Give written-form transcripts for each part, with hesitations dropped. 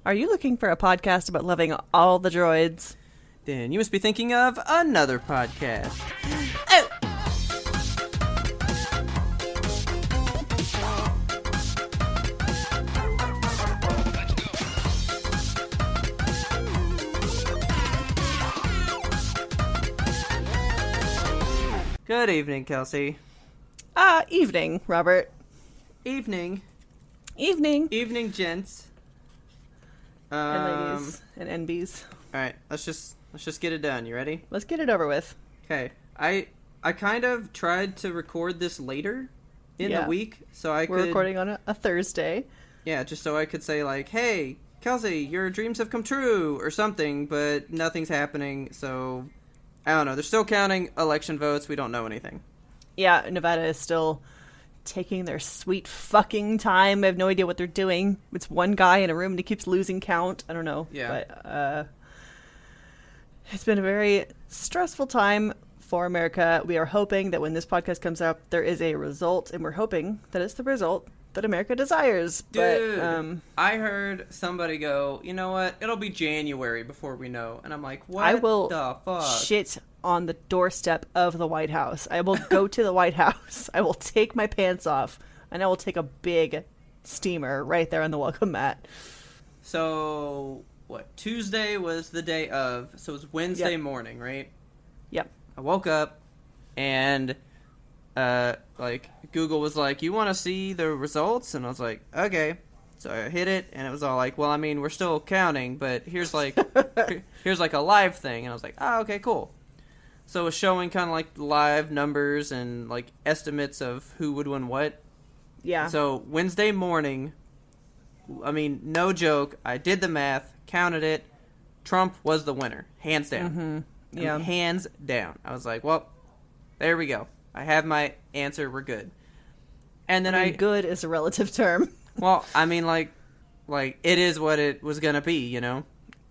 Are you looking for a podcast about loving all the droids? Then you must be thinking of another podcast. Oh! Good evening, Kelsey. Evening, Robert. Evening. Evening. Evening, gents. And ladies and NBs. Alright, let's just get it done. You ready? Let's get it over with. Okay. I kind of tried to record this later in the week, so I could... We're recording on a Thursday. Yeah, just so I could say, like, hey, Kelsey, your dreams have come true, or something, but nothing's happening, so... I don't know. They're still counting election votes. We don't know anything. Yeah, Nevada is still taking their sweet fucking time. I have no idea what they're doing. It's one guy in a room and he keeps losing count. I don't know. Yeah. But it's been a very stressful time for America. We are hoping that when this podcast comes out, there is a result, and we're hoping that it's the result that America desires. Dude, but, I heard somebody go, you know what? It'll be January before we know. And I'm like, what I will the fuck? shit on the doorstep of the White House. I will go to the White House. I will take my pants off, and I will take a big steamer right there on the welcome mat. So, what? Tuesday was the day of. So it was Wednesday morning, right? Yep. I woke up, and, Google was like, you want to see the results? And I was like, okay. So I hit it, and it was all like, well, I mean, we're still counting, but here's like a live thing. And I was like, oh, okay, cool. So it was showing kind of like live numbers and like estimates of who would win what. Yeah. So Wednesday morning, I mean, no joke, I did the math, counted it. Trump was the winner, hands down. Mm-hmm. I Yeah. mean, hands down. I was like, well, there we go. I have my answer. We're good. And then good is a relative term. Well, I mean, like it is what it was gonna be, you know.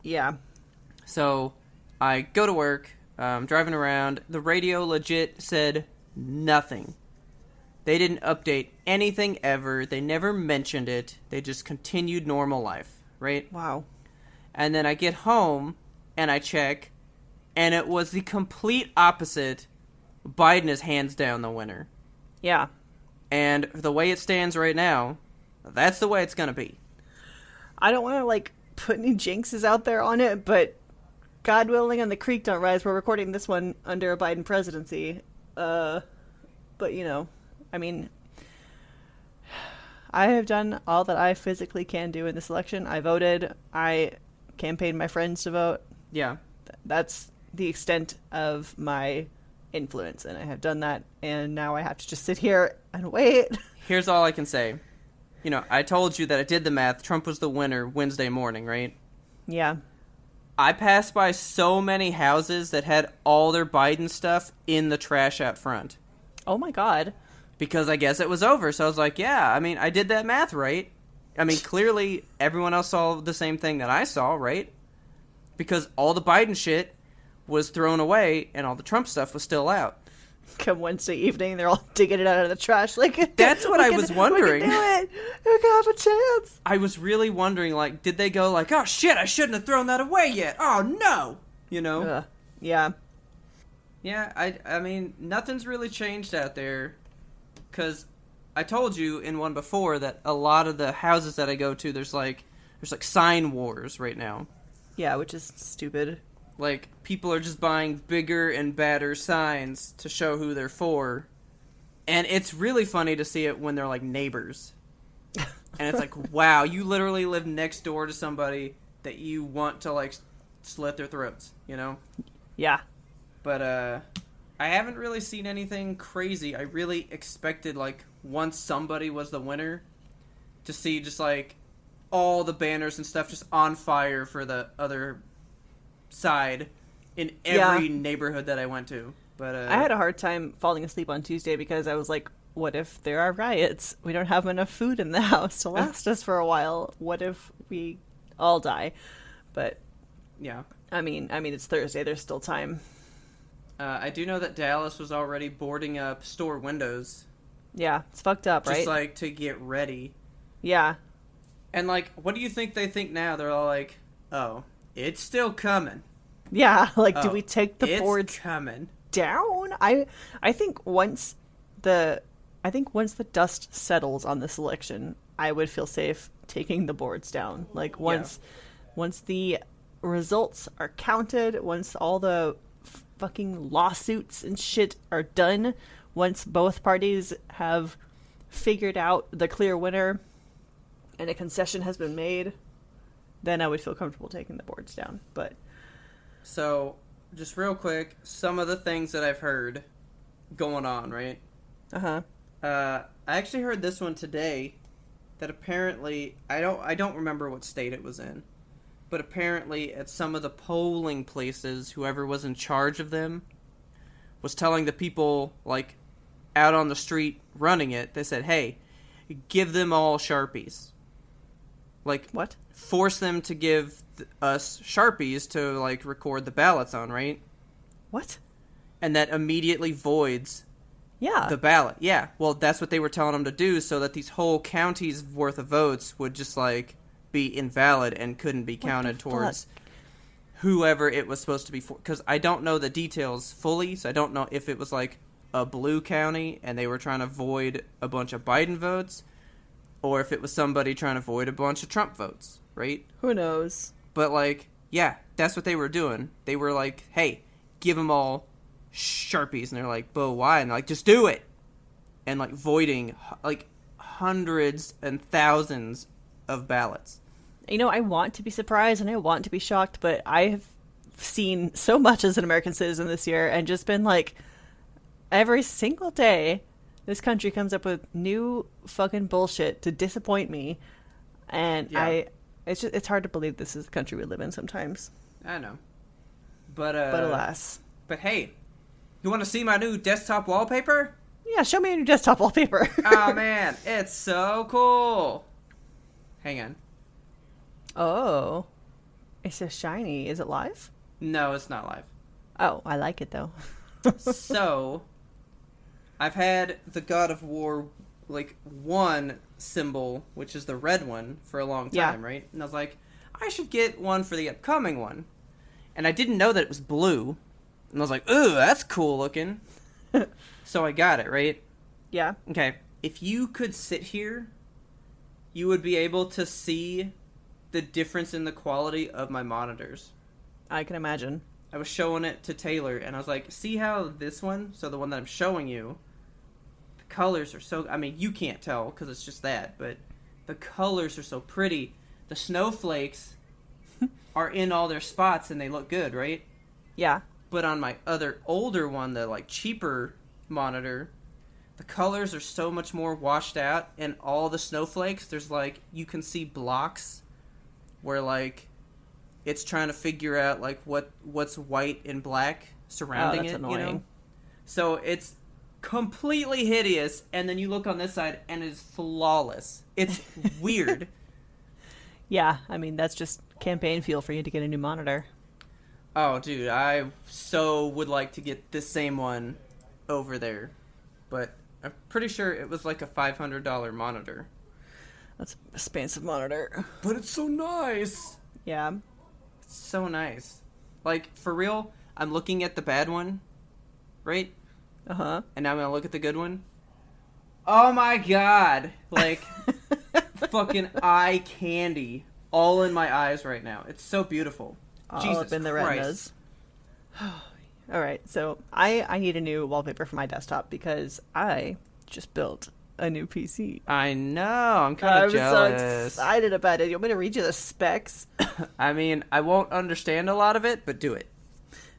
Yeah. So I go to work. Driving around. The radio legit said nothing. They didn't update anything ever. They never mentioned it. They just continued normal life, right? Wow. And then I get home and I check, and it was the complete opposite. Biden is hands down the winner. Yeah. And the way it stands right now, that's the way it's gonna be. I don't want to, put any jinxes out there on it, but God willing and the creek don't rise. We're recording this one under a Biden presidency. But, I mean, I have done all that I physically can do in this election. I voted. I campaigned my friends to vote. Yeah. That's the extent of my influence, and I have done that, and now I have to just sit here and wait. Here's all I can say. You know, I told you that I did the math. Trump was the winner Wednesday morning, right? Yeah. I passed by so many houses that had all their Biden stuff in the trash out front. Oh my God. Because I guess it was over. So I was like, yeah, I mean, I did that math right. I mean, clearly everyone else saw the same thing that I saw, right? Because all the Biden shit was thrown away and all the Trump stuff was still out. Come Wednesday evening, they're all digging it out of the trash. That's what I was wondering. We can do it. We can have a chance. I was really wondering, did they go oh shit, I shouldn't have thrown that away yet. Oh no, you know? Yeah. Yeah, I mean, nothing's really changed out there. Because I told you in one before that a lot of the houses that I go to, there's sign wars right now. Yeah, which is stupid. People are just buying bigger and badder signs to show who they're for. And it's really funny to see it when they're, neighbors. And it's like, wow, you literally live next door to somebody that you want to, slit their throats, you know? Yeah. But, I haven't really seen anything crazy. I really expected, once somebody was the winner, to see just, all the banners and stuff just on fire for the other side in every neighborhood that I went to. But I had a hard time falling asleep on Tuesday because I was like, what if there are riots? We don't have enough food in the house to last us for a while. What if we all die? But yeah. I mean it's Thursday, there's still time. I do know that Dallas was already boarding up store windows. Yeah, it's fucked up, right? Just to get ready. Yeah. And, like, what do you think they think now? They're all like, oh, it's still coming. Yeah, like, do Oh, we take the it's boards coming. down? I think once the dust settles on this election, I would feel safe taking the boards down. Like, once the results are counted, once all the fucking lawsuits and shit are done, once both parties have figured out the clear winner and a concession has been made, then I would feel comfortable taking the boards down. But So, just real quick, some of the things that I've heard going on, right? uh-huh. I actually heard this one today that apparently I don't remember what state it was in, but apparently at some of the polling places, whoever was in charge of them was telling the people like out on the street running it, they said, "Hey, give them all Sharpies." Like, What? force them to give us Sharpies to like record the ballots on, right? What? And that immediately voids Yeah. the ballot. Yeah, well, that's what they were telling them to do, so that these whole counties worth of votes would just like be invalid and couldn't be counted towards whoever it was supposed to be for. Because I don't know the details fully, so I don't know if it was like a blue county and they were trying to void a bunch of Biden votes, or if it was somebody trying to void a bunch of Trump votes, right? Who knows? But like, yeah, that's what they were doing. They were like, "Hey, give them all Sharpies," and they're like, "But why?" And they're like, "Just do it," and like voiding like hundreds and thousands of ballots. You know, I want to be surprised and I want to be shocked, but I've seen so much as an American citizen this year and just been like, every single day, this country comes up with new fucking bullshit to disappoint me. And Yeah. it's hard to believe this is the country we live in sometimes. I know, but Alas. but hey, you want to see my new desktop wallpaper? Yeah, show me your desktop wallpaper. Oh man, it's so cool. Hang on. Oh. It says shiny. Is it live? No, it's not live. Oh, I like it though. So, I've had the God of War, like, one symbol, which is the red one, for a long Yeah. time, right? And I was like, I should get one for the upcoming one. And I didn't know that it was blue. And I was like, ooh, that's cool looking. So I got it, right? Yeah. Okay, if you could sit here, you would be able to see the difference in the quality of my monitors. I can imagine. I was showing it to Taylor, and I was like, see how this one, so the one that I'm showing you, the colors are so, I mean, you can't tell, because it's just that, but the colors are so pretty. The snowflakes are in all their spots, and they look good, right? Yeah. But on my other older one, the, like, cheaper monitor, the colors are so much more washed out, and all the snowflakes, there's, like, you can see blocks where, like, it's trying to figure out like what's white and black surrounding that's it, annoying. you know? So it's completely hideous, and then you look on this side and it's flawless. It's weird. Yeah, I mean, that's just campaign fuel for you to get a new monitor. Oh, dude, I so would like to get this same one over there. But I'm pretty sure it was like a $500 monitor. That's an expensive monitor. But it's so nice. Yeah. It's so nice. Like, for real, I'm looking at the bad one, right? Uh-huh. And now I'm gonna look at the good one. Oh my god! Like, fucking eye candy all in my eyes right now. It's so beautiful. All Jesus up in the Christ. retinas. All right, so I need a new wallpaper for my desktop because I just built a new PC. I know. I'm kind of so jealous. excited about it. You want me to read you the specs? I mean, I won't understand a lot of it, but do it.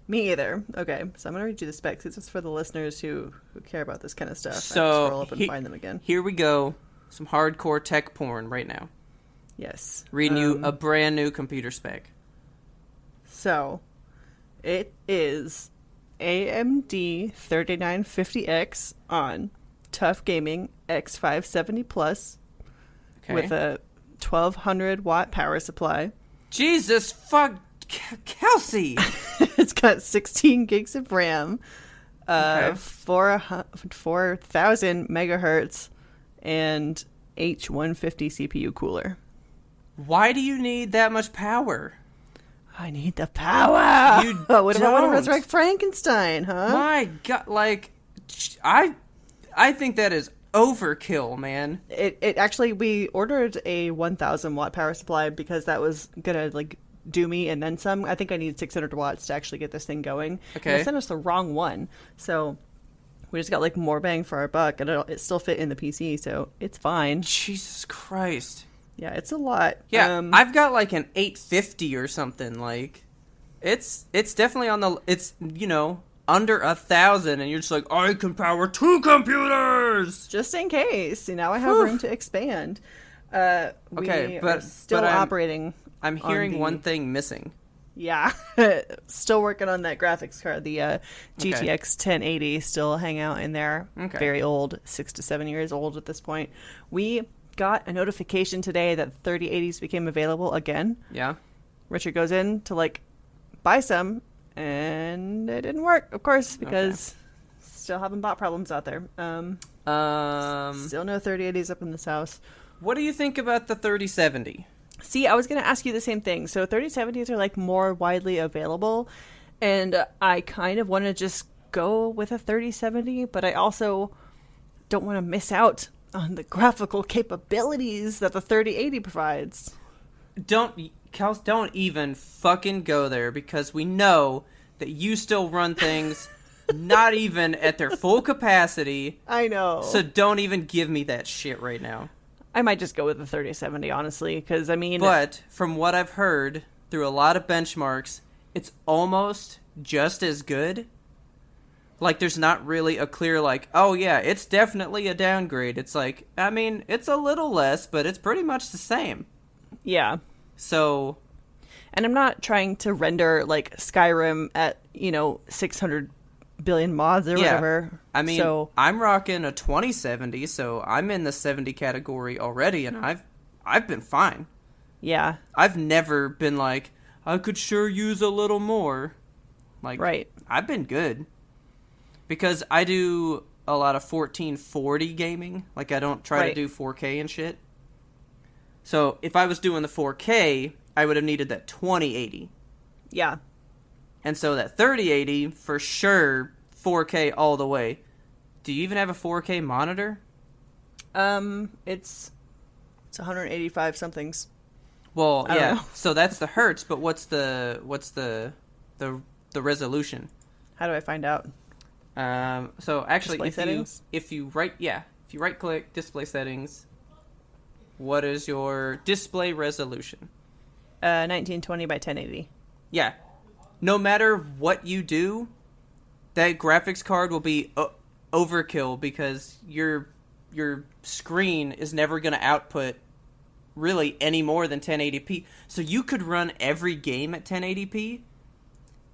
Me either. Okay, so I'm going to read you the specs. It's just for the listeners who care about this kind of stuff. I have to So, scroll up and find them again. Here we go. Some hardcore tech porn right now. Yes. Reading you a brand new computer spec. So, it is AMD 3950X on Tough Gaming X570 Plus Okay. with a 1200 watt power supply. Jesus fuck Kelsey! It's got 16 gigs of RAM, Okay. 4,000 megahertz, and H150 CPU cooler. Why do you need that much power? I need the power. You what if I want to don't. resurrect Frankenstein, huh? My God, like, I think that is overkill, man. It actually, we ordered a 1,000 watt power supply because that was gonna like do me and then some. I think I need 600 watts to actually get this thing going. Okay. And they sent us the wrong one, so we just got like more bang for our buck, and it still fit in the PC, so it's fine. Jesus Christ. Yeah, it's a lot. Yeah, I've got like an 850 or something. Like, it's definitely on the. It's under 1,000, and you're just like, I can power 2 computers. Just in case, now I have room to expand. Okay, we but are still operating. I'm hearing one thing missing. Yeah, still working on that graphics card. The GTX 1080 still hang out in there. Okay. Very old, 6 to 7 years old at this point. We got a notification today that 3080s became available again. Yeah. Richard goes in to like buy some, and it didn't work, of course, because still having bot problems out there. Still no 3080s up in this house. What do you think about the 3070? See, I was going to ask you the same thing. So 3070s are like more widely available, and I kind of want to just go with a 3070, but I also don't want to miss out on the graphical capabilities that the 3080 provides. Don't even fucking go there, because we know that you still run things not even at their full capacity. I know. So don't even give me that shit right now. I might just go with the 3070, honestly, because, I mean... But, from what I've heard, through a lot of benchmarks, it's almost just as good. Like, there's not really a clear, like, oh yeah, it's definitely a downgrade. It's like, I mean, it's a little less, but it's pretty much the same. Yeah. So... And I'm not trying to render, like, Skyrim at, 600 billion mods or whatever. I mean, I'm rocking a 2070, so I'm in the 70 category already, and I've been fine. Yeah. I've never been like, I could sure use a little more. Like, right. I've been good. Because I do a lot of 1440 gaming. Like, I don't try to do 4K and shit. So, if I was doing the 4K, I would have needed that 2080. Yeah. And so that 3080, for sure, 4K all the way. Do you even have a 4K monitor? It's 185 somethings. Well, I don't know. So that's the hertz, but what's the resolution? How do I find out? So actually, Display if you right click display settings, what is your display resolution? 1920 by 1080. Yeah. No matter what you do, that graphics card will be overkill, because your screen is never going to output really any more than 1080p. So you could run every game at 1080p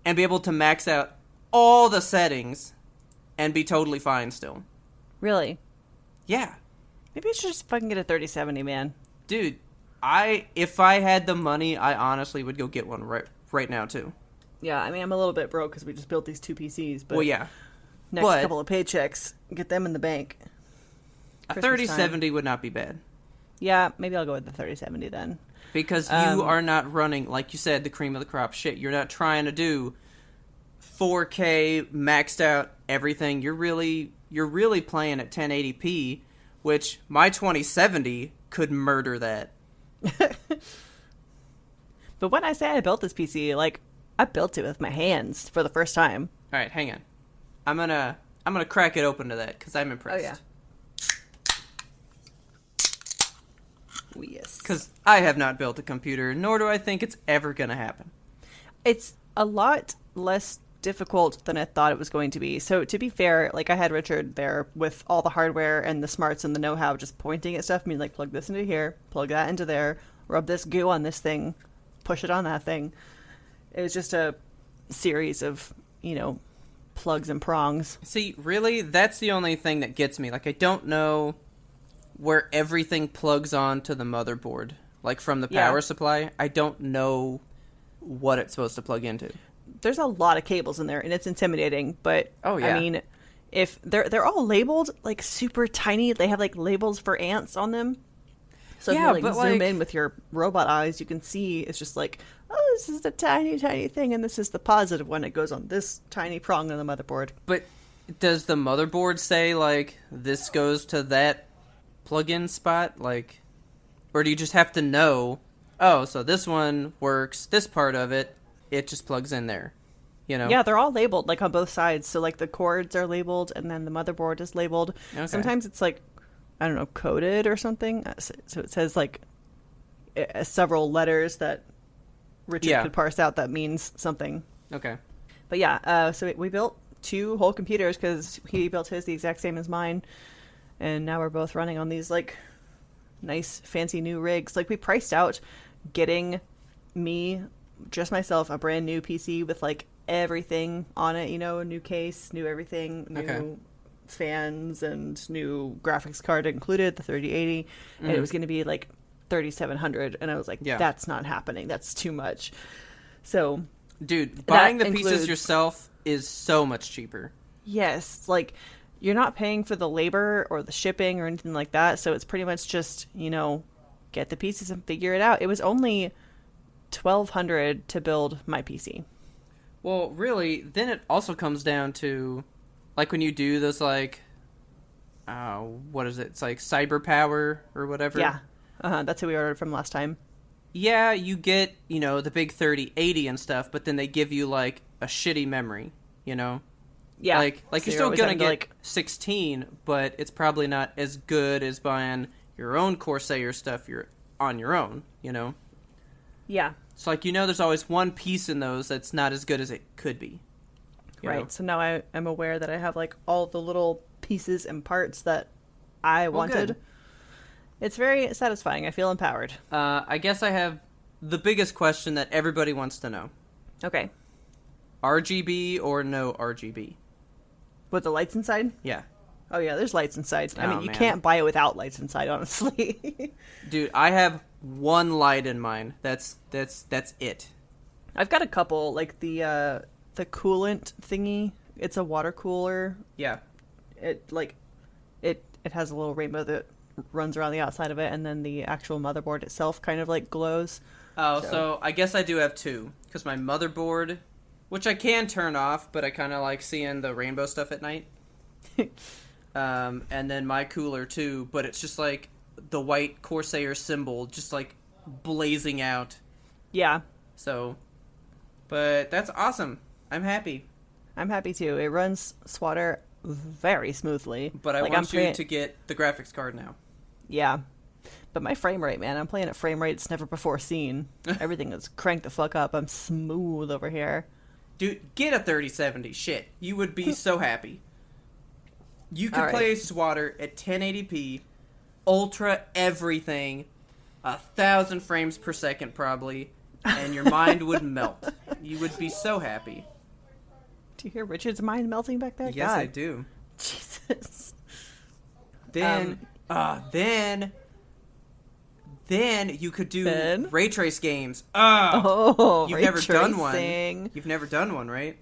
and be able to max out all the settings and be totally fine still. Really? Yeah. Maybe I should just fucking get a 3070, man. Dude, if I had the money, I honestly would go get one right now too. Yeah, I mean, I'm a little bit broke because we just built these 2 PCs, but well, yeah. next couple of paychecks, get them in the bank. A 3070 would not be bad. Yeah, maybe I'll go with the 3070 then. Because you are not running, like you said, the cream of the crop shit. You're not trying to do 4K, maxed out everything. You're really playing at 1080p, which my 2070 could murder that. But when I say I built this PC, like, I built it with my hands for the first time. All right, hang on. I'm gonna crack it open to that because I'm impressed. Oh yeah. Oh, yes. Because I have not built a computer, nor do I think it's ever gonna happen. It's a lot less difficult than I thought it was going to be. So to be fair, like, I had Richard there with all the hardware and the smarts and the know-how, just pointing at stuff. I mean, like, plug this into here, plug that into there, rub this goo on this thing, push it on that thing. It was just a series of, plugs and prongs. See, really, that's the only thing that gets me. Like, I don't know where everything plugs on to the motherboard. Like, from the power supply, I don't know what it's supposed to plug into. There's a lot of cables in there, and it's intimidating, but, oh, yeah. I mean, if they're all labeled, like, super tiny. They have, like, labels for ants on them. So if you like zoom in with your robot eyes, you can see it's just like, oh, this is the tiny, tiny thing, and this is the positive one. It goes on this tiny prong on the motherboard. But does the motherboard say, like, this goes to that plug-in spot? Like, or do you just have to know, oh, so this one works, this part of it, it just plugs in there, you know? Yeah, they're all labeled, like, on both sides. So, like, the cords are labeled, and then the motherboard is labeled. Okay. Sometimes it's, like, I don't know, coded or something. So it says, like, several letters that Richard could parse out that means something. Okay. But yeah, so we built 2 whole computers because he built his the exact same as mine. And now we're both running on these, like, nice, fancy new rigs. Like, we priced out getting me, just myself, a brand new PC with, like, everything on it, you know, a new case, new everything, new fans, and new graphics card included, the 3080. And it was going to be, like, $3,700, and I was like, that's not happening. That's too much. So, dude, buying the pieces yourself is so much cheaper. Yes, like, you're not paying for the labor or the shipping or anything like that, so it's pretty much just, you know, get the pieces and figure it out. It was only $1,200 to build my PC. Well, really, then it also comes down to, like, when you do those, like, what is it? It's like Cyber Power or whatever. Yeah. That's who we ordered from last time. Yeah, you get, you know, the big 3080 and stuff, but then they give you, like, a shitty memory, you know? Yeah. Like so you're still going to get, like, 16, but it's probably not as good as buying your own Corsair stuff you're on your own, you know? Yeah. So, like, you know, there's always one piece in those that's not as good as it could be. Right. Know? So now I am aware that I have, like, all the little pieces and parts that I wanted. Good. It's very satisfying. I feel empowered. I guess I have the biggest question that everybody wants to know. Okay. RGB or no RGB? With the lights inside? Yeah. Oh, yeah, there's lights inside. I mean, you can't buy it without lights inside, honestly. Dude, I have one light in mine. That's it. I've got a couple, like the coolant thingy. It's a water cooler. Yeah. It has a little rainbow that runs around the outside of it, and then the actual motherboard itself kind of, like, glows. Oh, so I guess I do have 2, because my motherboard, which I can turn off, but I kind of like seeing the rainbow stuff at night. And then my cooler too, but it's just like the white Corsair symbol just like blazing out. Yeah. So, but that's awesome. I'm happy. I'm happy too. It runs Swatter very smoothly. But I want you to get the graphics card now. Yeah. But my frame rate, man, I'm playing at frame rates never before seen. Everything is cranked the fuck up. I'm smooth over here. Dude, get a 3070. Shit. You would be so happy. You could play Swatter at 1080p, ultra everything, 1,000 frames per second probably, and your mind would melt. You would be so happy. Do you hear Richard's mind melting back there? Yes, God. I do. Jesus. Then you could do ray trace games. You've never done one. You've never done one, right?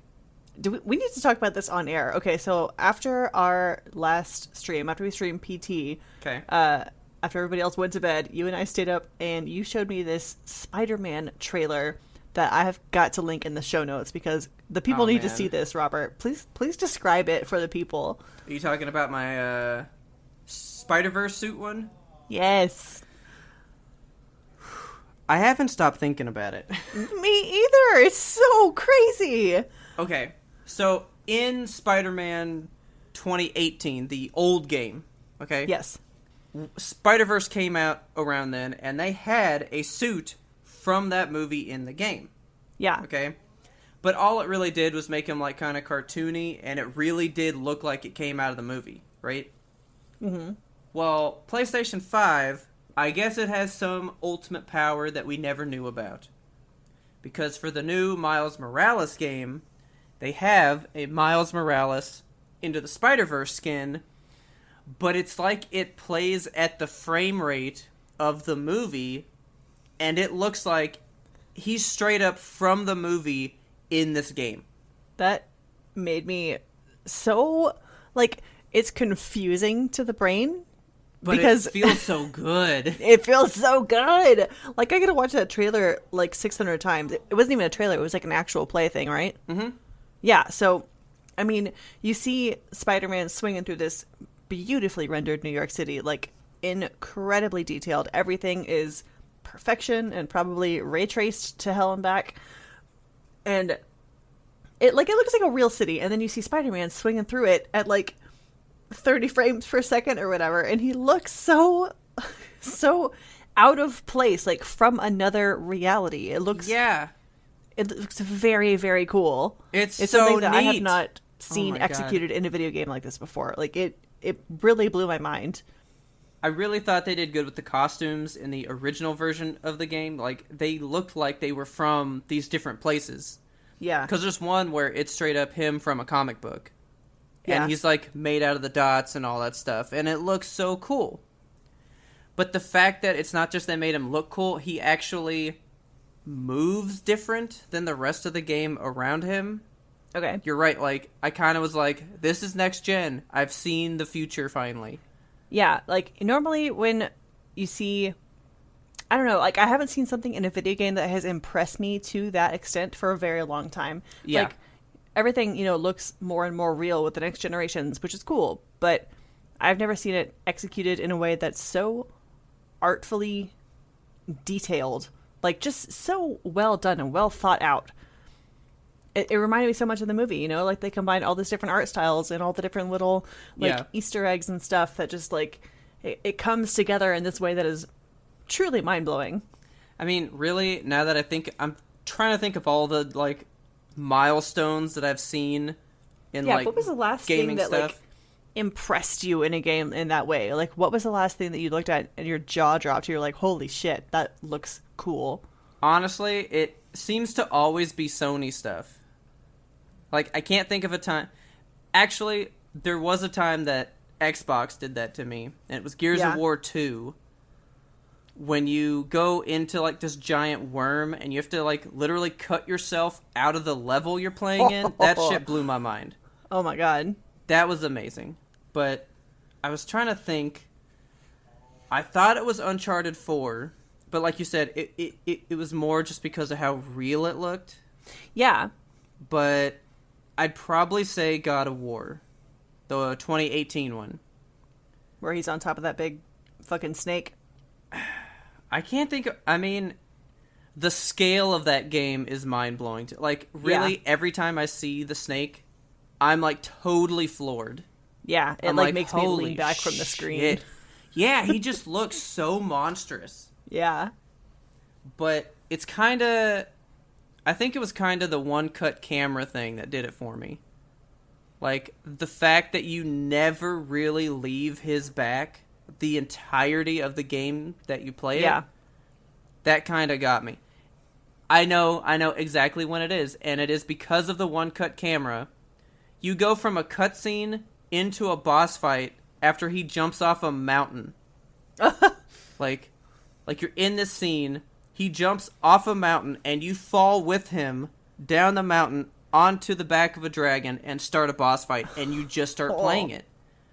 We need to talk about this on air. Okay, so after our last stream, after we streamed PT, after everybody else went to bed, you and I stayed up and you showed me this Spider-Man trailer that I have got to link in the show notes because the people need to see this, Robert. Please describe it for the people. Are you talking about my Spider-Verse suit one? Yes. I haven't stopped thinking about it. Me either. It's so crazy. Okay, so in Spider-Man 2018, the old game, okay? Yes. Spider-Verse came out around then, and they had a suit from that movie in the game. Yeah. Okay? But all it really did was make him, like, kind of cartoony, and it really did look like it came out of the movie, right? Mm-hmm. Well, PlayStation 5, I guess it has some ultimate power that we never knew about. Because for the new Miles Morales game, they have a Miles Morales Into the Spider-Verse skin, but it's like it plays at the frame rate of the movie, and it looks like he's straight up from the movie in this game. That made me so, like, it's confusing to the brain But because it feels so good. it feels so good. Like, I gotta watch that trailer like 600 times. It wasn't even a trailer. It was like an actual play thing, right? Mm-hmm. Yeah, so, I mean, you see Spider-Man swinging through this beautifully rendered New York City, like, incredibly detailed. Everything is perfection and probably ray traced to hell and back. And it looks like a real city, and then you see Spider-Man swinging through it at, like, 30 frames per second or whatever, and he looks so out of place, like from another reality. It looks very, very cool. It's so something that I have neat. not seen executed in a video game like this before. Like, it really blew my mind. I really thought they did good with the costumes in the original version of the game. Like, they looked like they were from these different places. Yeah, Because there's one where it's straight up him from a comic book. Yeah. And he's, like, made out of the dots and all that stuff. And it looks so cool. But the fact that it's not just they made him look cool, he actually moves different than the rest of the game around him. okay. You're right, like, I kind of was like, this is next gen. I've seen the future finally. Yeah, like, normally when you see, I don't know, like, I haven't seen something in a video game that has impressed me to that extent for a very long time. Yeah. Like, everything, looks more and more real with the next generations, which is cool, but I've never seen it executed in a way that's so artfully detailed, like, just so well done and well thought out. It reminded me so much of the movie, like, they combined all these different art styles and all the different little, like, Easter eggs and stuff that just, like, it comes together in this way that is truly mind-blowing. I mean, really, now that I'm trying to think of all the, like, milestones that I've seen in, like, what was the last gaming thing that, stuff. like, impressed you in a game in that way? Like, what was the last thing that you looked at and your jaw dropped? You're like, holy shit, that looks cool. Honestly, it seems to always be Sony stuff. Like, I can't think of a time. Actually, there was a time that Xbox did that to me, and it was Gears of War 2. When you go into, like, this giant worm, and you have to, like, literally cut yourself out of the level you're playing in, that shit blew my mind. Oh my god. That was amazing. But I was trying to think. I thought it was Uncharted 4, but like you said, it was more just because of how real it looked. Yeah. But I'd probably say God of War, the 2018 one. Where he's on top of that big fucking snake. I can't think of, I mean, the scale of that game is mind-blowing. Like, really, every time I see the snake, I'm, like, totally floored. Yeah, it, like, makes me lean back from the screen. Shit. Yeah, he just looks so monstrous. Yeah. But it's kind of, I think it was kind of the one-cut camera thing that did it for me. Like, the fact that you never really leave his back the entirety of the game that you play it, that kind of got me. I know exactly when it is, and it is because of the one-cut camera. You go from a cutscene into a boss fight after he jumps off a mountain. like you're in this scene, he jumps off a mountain, and you fall with him down the mountain onto the back of a dragon and start a boss fight, and you just start playing it.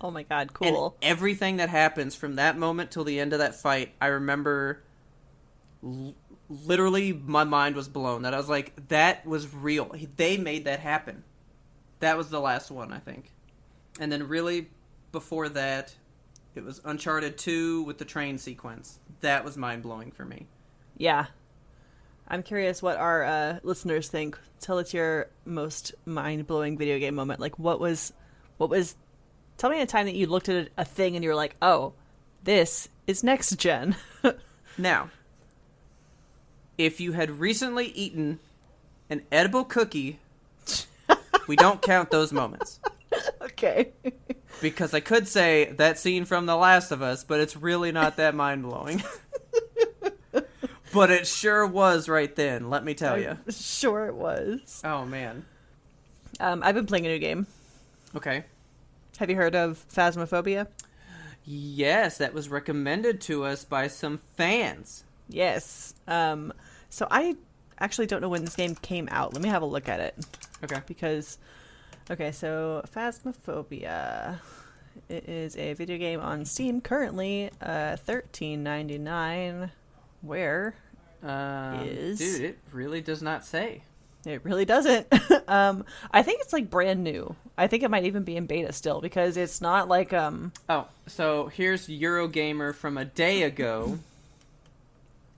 Oh my god, cool. And everything that happens from that moment till the end of that fight, I remember literally my mind was blown. That I was like, that was real. They made that happen. That was the last one, I think. And then really, before that, it was Uncharted 2 with the train sequence. That was mind-blowing for me. Yeah. I'm curious what our listeners think. Tell us your most mind-blowing video game moment. Like, what was... Tell me a time that you looked at a thing and you were like, oh, this is next gen. Now, if you had recently eaten an edible cookie, we don't count those moments. Okay. Because I could say that scene from The Last of Us, but it's really not that mind-blowing. But it sure was right then, let me tell you. Sure it was. Oh, man. I've been playing a new game. Okay. Have you heard of Phasmophobia? Yes, that was recommended to us by some fans. Yes. So I actually don't know when this game came out. Let me have a look at it. Okay. Because, okay, so Phasmophobia. It is a video game on Steam currently, $13.99. Where is... Dude, it really does not say. It really doesn't. I think it's like brand new. I think it might even be in beta still because it's not like Oh, so here's Eurogamer from a day ago.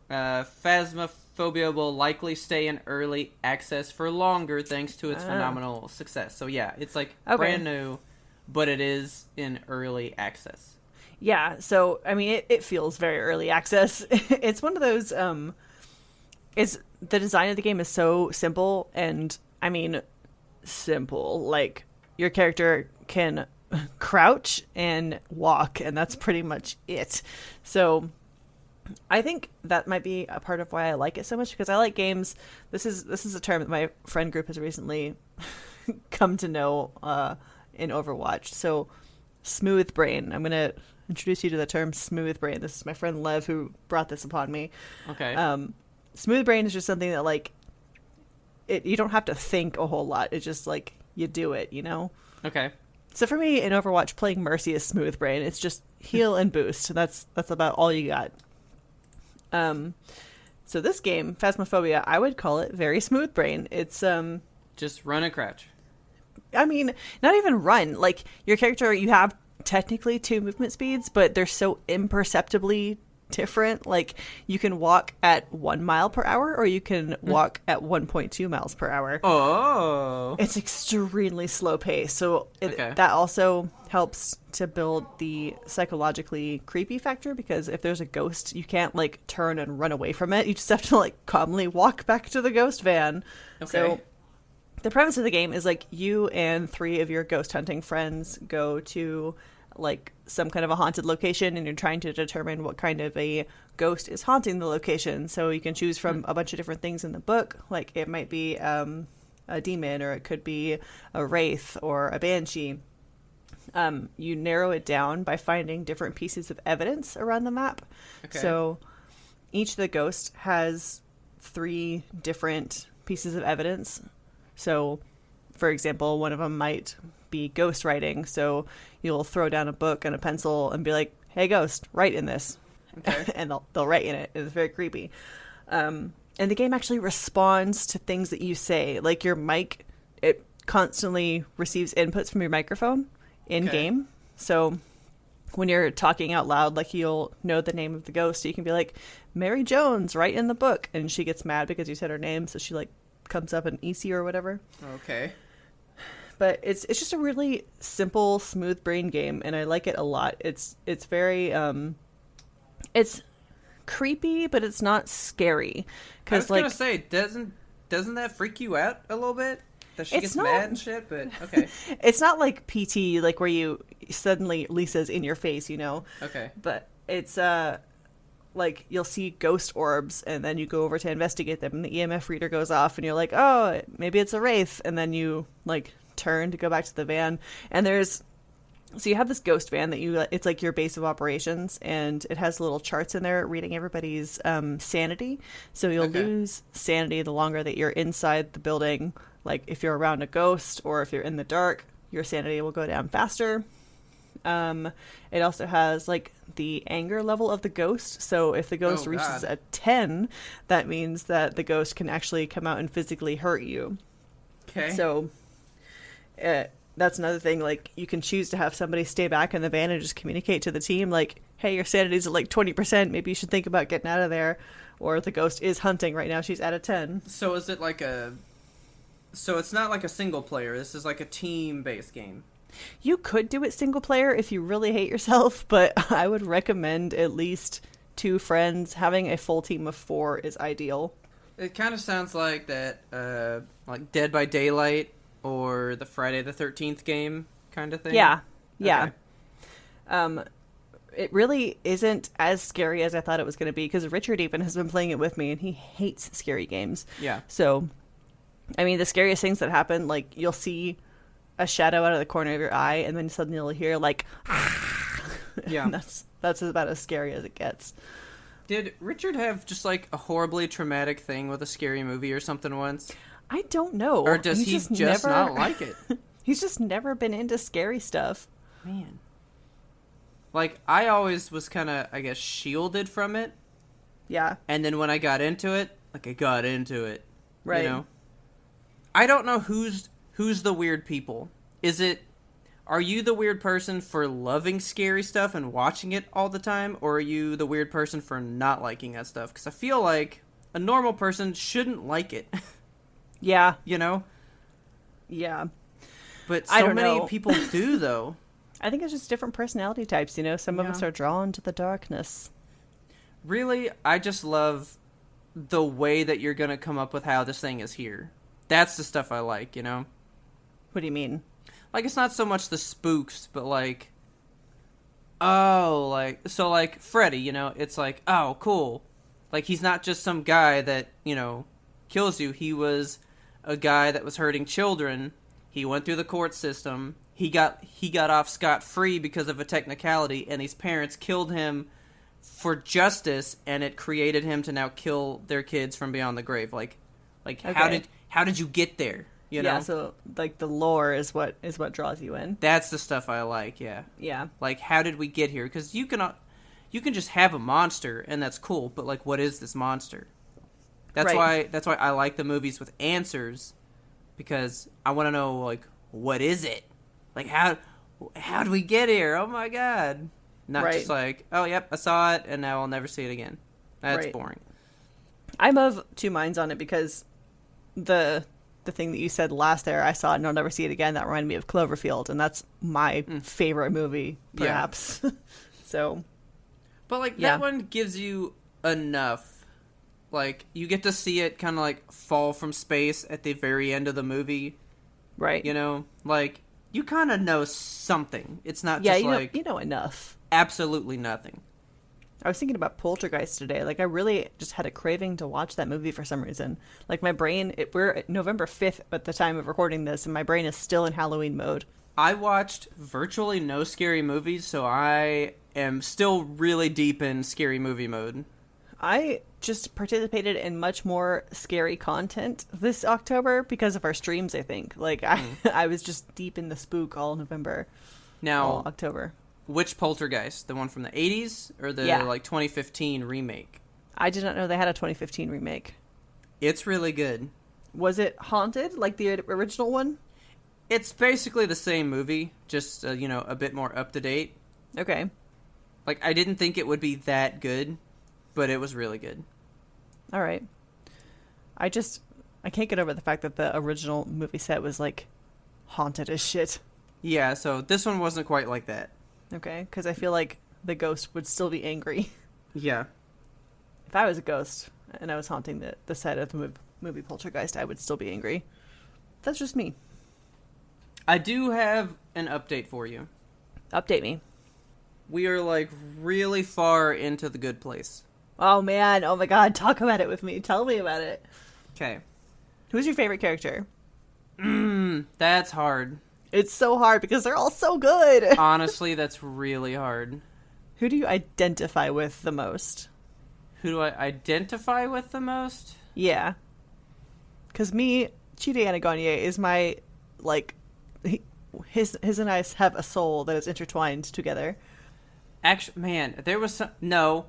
Phasmophobia will likely stay in early access for longer thanks to its phenomenal success. So yeah, it's like brand new, but it is in early access. Yeah, so I mean it feels very early access. It's one of those it's the design of the game is so simple, and I mean simple. Like your character can crouch and walk, and that's pretty much it. So I think that might be a part of why I like it so much, because I like games. This is a term that my friend group has recently come to know in Overwatch. So smoothbrain. I'm gonna introduce you to the term smoothbrain. This is my friend Lev who brought this upon me. Okay. Smoothbrain is just something that like you don't have to think a whole lot. It's just like you do it, you know? Okay. So for me in Overwatch, playing Mercy is smoothbrain. It's just heal and boost. That's about all you got. So this game, Phasmophobia, I would call it very smoothbrain. It's just run and crouch. I mean, not even run. Like your character, you have technically 2 movement speeds, but they're so imperceptibly different. Like you can walk at 1 mile per hour, or you can walk at 1.2 miles per hour. Oh, it's extremely slow pace. So that also helps to build the psychologically creepy factor, because if there's a ghost, you can't like turn and run away from it. You just have to like calmly walk back to the ghost van. Okay. So the premise of the game is like you and 3 of your ghost hunting friends go to like some kind of a haunted location, and you're trying to determine what kind of a ghost is haunting the location. So you can choose from a bunch of different things in the book. Like it might be a demon, or it could be a wraith or a banshee. You narrow it down by finding different pieces of evidence around the map. Okay. So each of the ghosts has 3 different pieces of evidence. So, for example, one of them might be ghost writing. So you'll throw down a book and a pencil and be like, "Hey, ghost, write in this." Okay. And they'll write in it. It's very creepy. And the game actually responds to things that you say. Like your mic, it constantly receives inputs from your microphone in game. So when you're talking out loud, like you'll know the name of the ghost. So you can be like, "Mary Jones, write in the book." And she gets mad because you said her name. So she like comes up an EC or whatever. Okay. But it's just a really simple, smooth brain game, and I like it a lot. It's very it's creepy, but it's not scary. I was gonna say, doesn't that freak you out a little bit? That she gets mad and shit, but okay. It's not like PT, like where you suddenly Lisa's in your face, you know. Okay. But it's like you'll see ghost orbs, and then you go over to investigate them, and the EMF reader goes off, and you're like, "Oh, maybe it's a wraith," and then you like turn to go back to the van, and so you have this ghost van that it's like your base of operations, and it has little charts in there reading everybody's sanity. So you'll lose sanity the longer that you're inside the building. Like if you're around a ghost or if you're in the dark, your sanity will go down faster. It also has like the anger level of the ghost. So if the ghost reaches a 10, that means that the ghost can actually come out and physically hurt you. Okay. So that's another thing. Like you can choose to have somebody stay back in the van and just communicate to the team like, "Hey, your sanity's at like 20%. Maybe you should think about getting out of there." Or the ghost is hunting right now. She's at a 10. So is it like so it's not like a single player. This is like a team-based game. You could do it single player if you really hate yourself, but I would recommend at least 2 friends. Having a full team of 4 is ideal. It kind of sounds like that, like Dead by Daylight or the Friday the 13th game kind of thing. Yeah. Yeah. Okay. It really isn't as scary as I thought it was going to be, because Richard even has been playing it with me, and he hates scary games. Yeah. So, I mean, the scariest things that happen, like you'll see a shadow out of the corner of your eye, and then suddenly you'll hear like, yeah, that's about as scary as it gets. Did Richard have just like a horribly traumatic thing with a scary movie or something once? I don't know. Or does he just not like it? He's just never been into scary stuff. Man. Like, I always was kind of, I guess, shielded from it. Yeah. And then when I got into it, like, I got into it. Right. You know? I don't know who's the weird people. Are you the weird person for loving scary stuff and watching it all the time? Or are you the weird person for not liking that stuff? Because I feel like a normal person shouldn't like it. Yeah. You know? Yeah. But I so don't many know. people do, though. I think it's just different personality types, you know? Some of us are drawn to the darkness. Really, I just love the way that you're going to come up with how this thing is here. That's the stuff I like, you know? What do you mean? Like, it's not so much the spooks, but like, oh, like, so like Freddy, you know, it's like, oh, cool. Like, he's not just some guy that, you know, kills you. He was a guy that was hurting children. He went through the court system. He got off scot-free because of a technicality, and these parents killed him for justice, and it created him to now kill their kids from beyond the grave. Like Okay. how did you get there? You know? Yeah, so like the lore is what draws you in. That's the stuff I like. Yeah. Yeah. Like, how did we get here? Because you can just have a monster, and that's cool. But like, what is this monster? That's Right. why I like the movies with answers, because I want to know, like, what is it? Like, how do we get here? Oh my god! Not Right. just like, oh yep, I saw it, and now I'll never see it again. That's Right. boring. I'm of two minds on it because the thing that you said last there, I saw it and I'll never see it again. That reminded me of Cloverfield, and that's my favorite movie, Yeah. perhaps. So, But like, Yeah. that one gives you enough. Like, you get to see it kind of like fall from space at the very end of the movie. right. You know, like, you kind of know something. It's not Yeah, just you know, like you know enough. absolutely nothing. I was thinking about Poltergeist today. Like, I really just had a craving to watch that movie for some reason. Like, my brain, we're at November 5th at the time of recording this, and my brain is still in Halloween mode. I watched virtually no scary movies, so I am still really deep in scary movie mode. I just participated in much more scary content this October because of our streams, I think. Like, I was just deep in the spook all November, Now, all October. which Poltergeist? The one from the 80s or the Yeah. like 2015 remake? I did not know they had a 2015 remake. It's really good. Was it haunted, like the original one? It's basically the same movie, just you know, a bit more up to date. Okay. Like, I didn't think it would be that good, but it was really good. All right. I can't get over the fact that the original movie set was, like, haunted as shit. Yeah, so this one wasn't quite like that. Okay? Because I feel like the ghost would still be angry. Yeah. If I was a ghost and I was haunting the set of the movie Poltergeist, I would still be angry. That's just me. I do have an update for you. Update me. We are, like, really far into The Good Place. Oh, man. Oh, my God. Talk about it with me. Tell me about it. Okay. Who's your favorite character? That's hard. It's so hard because they're all so good. Honestly, that's really hard. Who do you identify with the most? Who do I identify with the most? Yeah. Because me, Chidi Anagonye is my, like, his and I have a soul that is intertwined together. Actually, man, there was some... No.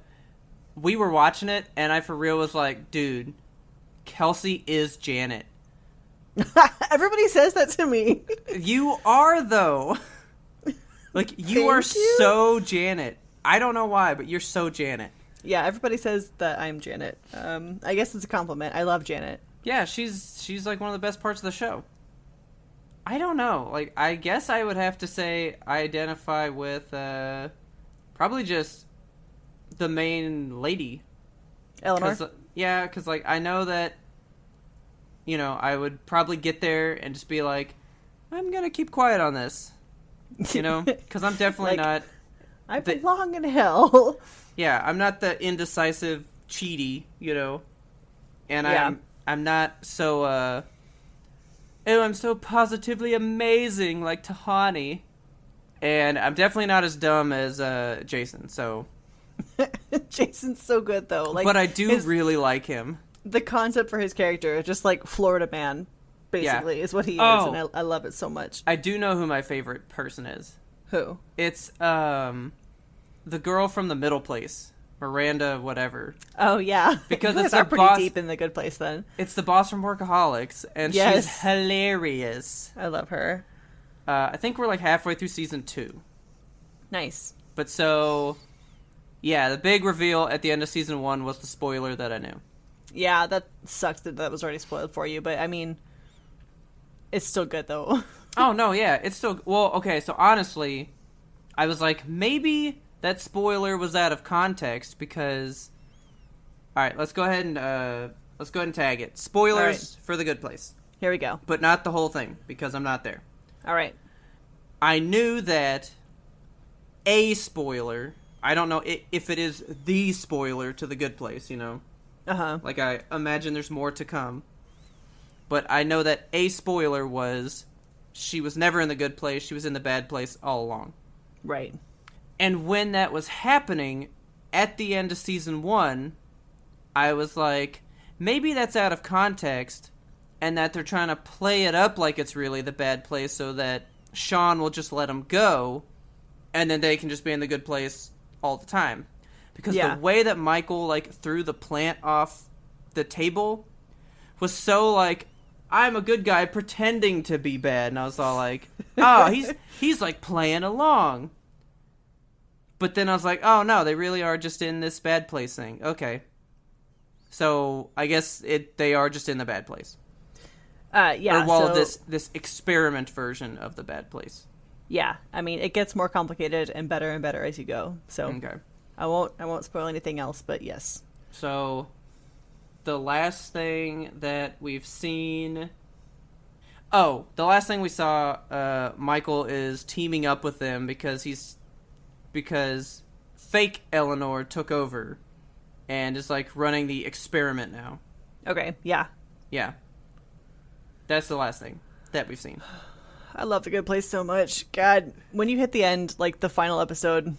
We were watching it, and I for real was like, dude, Kelsey is Janet. Everybody says that to me. You are, though. Like, you are Thank you. so Janet. I don't know why, but you're so Janet. Yeah, everybody says that I'm Janet. I guess it's a compliment. I love Janet. Yeah, she's like one of the best parts of the show. I don't know. Like, I guess I would have to say I identify with probably just the main lady. Eleanor? Yeah, because, like, I know that, you know, I would probably get there and just be like, I'm going to keep quiet on this. You know? Because I'm definitely Like, not... I belong in hell. Yeah, I'm not the indecisive cheaty, you know? And Yeah. I'm not so, oh, I'm so positively amazing like Tahani. And I'm definitely not as dumb as Jason, so... Jason's so good, though. Like, but I do really like him. the concept for his character is just like Florida man, basically, is what he is, Oh. and I love it so much. I do know who my favorite person is. Who? It's, the girl from The Middle Place, Miranda, whatever. Oh yeah, Because you it's guys are the pretty boss. deep in The Good Place. Then It's the boss from Workaholics, and Yes. she's hilarious. I love her. I think we're like halfway through season 2. Nice. But so, yeah, the big reveal at the end of season 1 was the spoiler that I knew. Yeah, that sucks that that was already spoiled for you, but I mean, it's still good though. Oh, no, yeah, it's still... Well, okay, so honestly, I was like, maybe that spoiler was out of context because... Alright, let's go ahead and tag it. Spoilers for The Good Place. Here we go. But not the whole thing, because I'm not there. All right. I knew that a spoiler... I don't know if it is the spoiler to The Good Place, you know? Uh-huh. Like, I imagine there's more to come. But I know that a spoiler was she was never in the good place. She was in the bad place all along. Right. And when that was happening, at the end of season 1, I was like, maybe that's out of context, and that they're trying to play it up like it's really the bad place so that Sean will just let him go, and then they can just be in the good place all the time. Because the way that Michael, like, threw the plant off the table was so, like, I'm a good guy pretending to be bad. And I was all like, oh, he's like, playing along. But then I was like, oh, no, they really are just in this bad place thing. Okay. So, I guess they are just in the bad place. Yeah. Or well, this experiment version of the bad place. Yeah. I mean, it gets more complicated and better as you go. So Okay. I won't spoil anything else, but yes. So, the last thing that we've seen... Oh, the last thing we saw, Michael is teaming up with them because fake Eleanor took over and is, like, running the experiment now. Okay, yeah. Yeah. That's the last thing that we've seen. I love The Good Place so much. God, when you hit the end, like the final episode,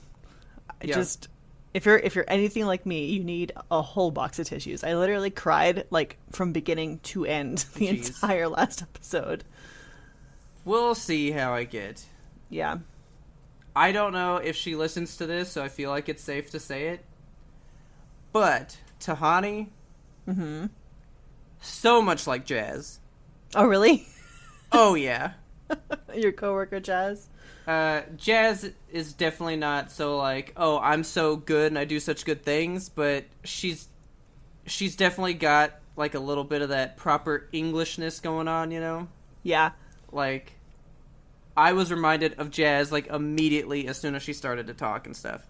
just... If you're anything like me, you need a whole box of tissues. I literally cried, like, from beginning to end the entire last episode. We'll see how I get. Yeah. I don't know if she listens to this, so I feel like it's safe to say it. But Tahani, so much like Jazz. Oh, really? Oh, yeah. Your coworker, Jazz? Jazz is definitely not so like, oh, I'm so good and I do such good things, but she's definitely got like a little bit of that proper Englishness going on, you know? Yeah. Like, I was reminded of Jazz like immediately as soon as she started to talk and stuff.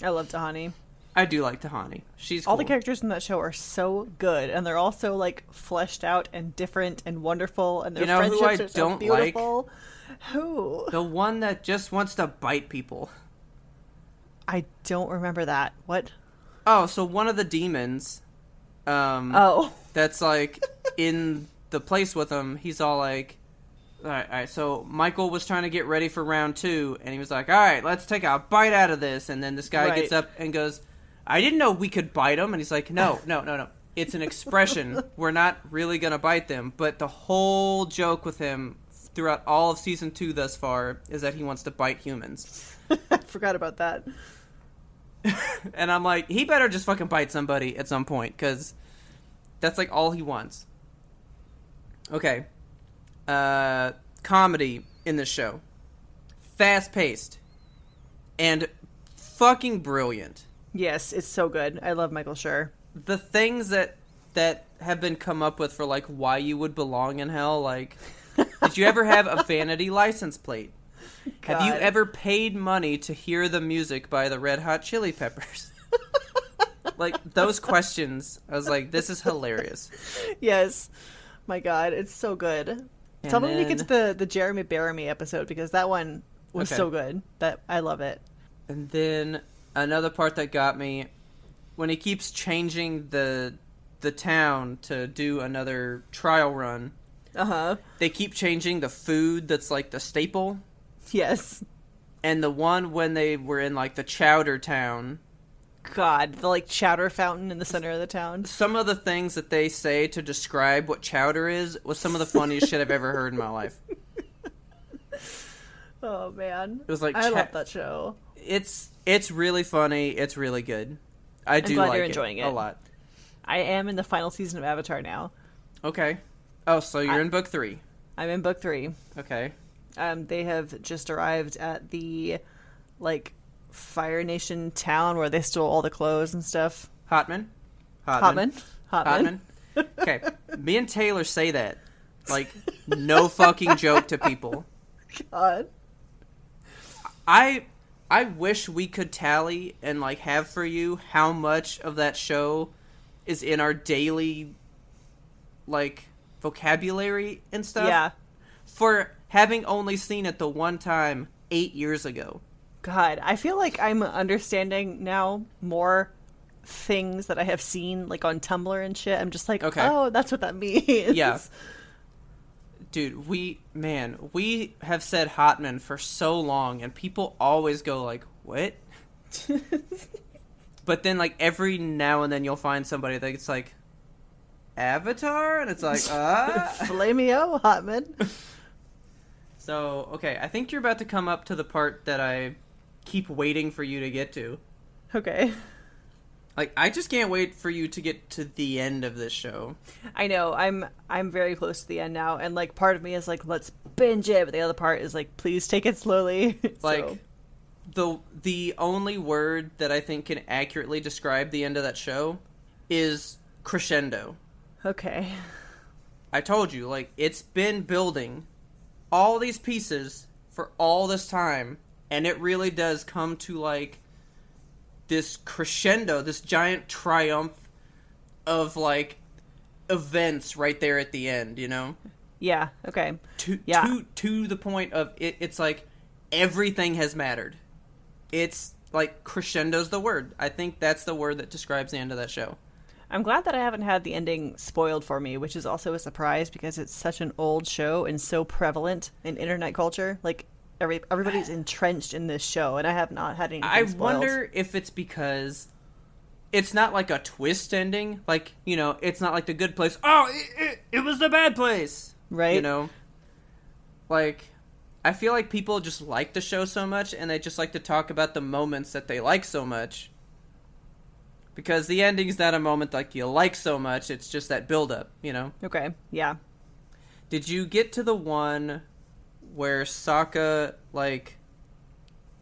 I love Tahani. I do like Tahani. She's cool. All the characters in that show are so good, and they're all so like fleshed out and different and wonderful, and their friendships are so beautiful. Who? The one that just wants to bite people. I don't remember that. What? Oh, so one of the demons, that's like in the place with him, he's all like, all right, so Michael was trying to get ready for round 2, and he was like, all right, let's take a bite out of this, and then this guy gets up and goes, I didn't know we could bite him, and he's like, no. It's an expression. We're not really gonna bite them, but the whole joke with him throughout all of season 2 thus far is that he wants to bite humans. I forgot about that. And I'm like, he better just fucking bite somebody at some point, because that's like all he wants. Okay. Comedy in this show. Fast-paced. And fucking brilliant. Yes, it's so good. I love Michael Schur. The things that have been come up with for, like, why you would belong in hell, like... Did you ever have a vanity license plate? God. Have you ever paid money to hear the music by the Red Hot Chili Peppers? Like, those questions, I was like, this is hilarious. Yes. My God, it's so good. Tell me when we get to the Jeremy Bearimy episode, because that one was so good. That I love it. And then another part that got me, when he keeps changing the town to do another trial run... Uh-huh. They keep changing the food that's, like, the staple. Yes. And the one when they were in, like, the Chowder Town. God, the, like, chowder fountain in the center of the town. Some of the things that they say to describe what chowder is was some of the funniest shit I've ever heard in my life. Oh, man. It was like... I love that show. It's really funny. It's really good. I do glad like you're it enjoying it a lot. I am in the final season of Avatar now. Okay. Oh, so you're in book 3. I'm in book 3. Okay. They have just arrived at the, like, Fire Nation town where they stole all the clothes and stuff. Hotman. Okay. Me and Taylor say that. Like, no fucking joke to people. God. I wish we could tally and, like, have for you how much of that show is in our daily, like, vocabulary and stuff. Yeah. For having only seen it the one time 8 years ago. God, I feel like I'm understanding now more things that I have seen, like, on Tumblr and shit. I'm just like, Okay. oh, that's what that means. Yeah. Dude, we have said Hotman for so long, and people always go like, what? But then, like, every now and then you'll find somebody that's like, Avatar? And it's like, Flameo, Hotman. So, okay, I think you're about to come up to the part that I keep waiting for you to get to. Okay. Like, I just can't wait for you to get to the end of this show. I know, I'm very close to the end now, and, like, part of me is like, let's binge it, but the other part is like, please take it slowly. Like, the only word that I think can accurately describe the end of that show is crescendo. Okay. I told you, like, it's been building all these pieces for all this time, and it really does come to, like, this crescendo, this giant triumph of, like, events right there at the end, you know? Yeah, okay. To the point of it's like everything has mattered. It's like crescendo's the word. I think that's the word that describes the end of that show. I'm glad that I haven't had the ending spoiled for me, which is also a surprise because it's such an old show and so prevalent in internet culture. Like, everybody's entrenched in this show, and I have not had anything I spoiled. wonder if it's because it's not like a twist ending. Like, you know, it's not like The Good Place. Oh, it was the bad place. Right? You know? Like, I feel like people just like the show so much, and they just like to talk about the moments that they like so much. Because the ending's not a moment like you like so much, it's just that build-up, you know? Okay, yeah. Did you get to the one where Sokka, like,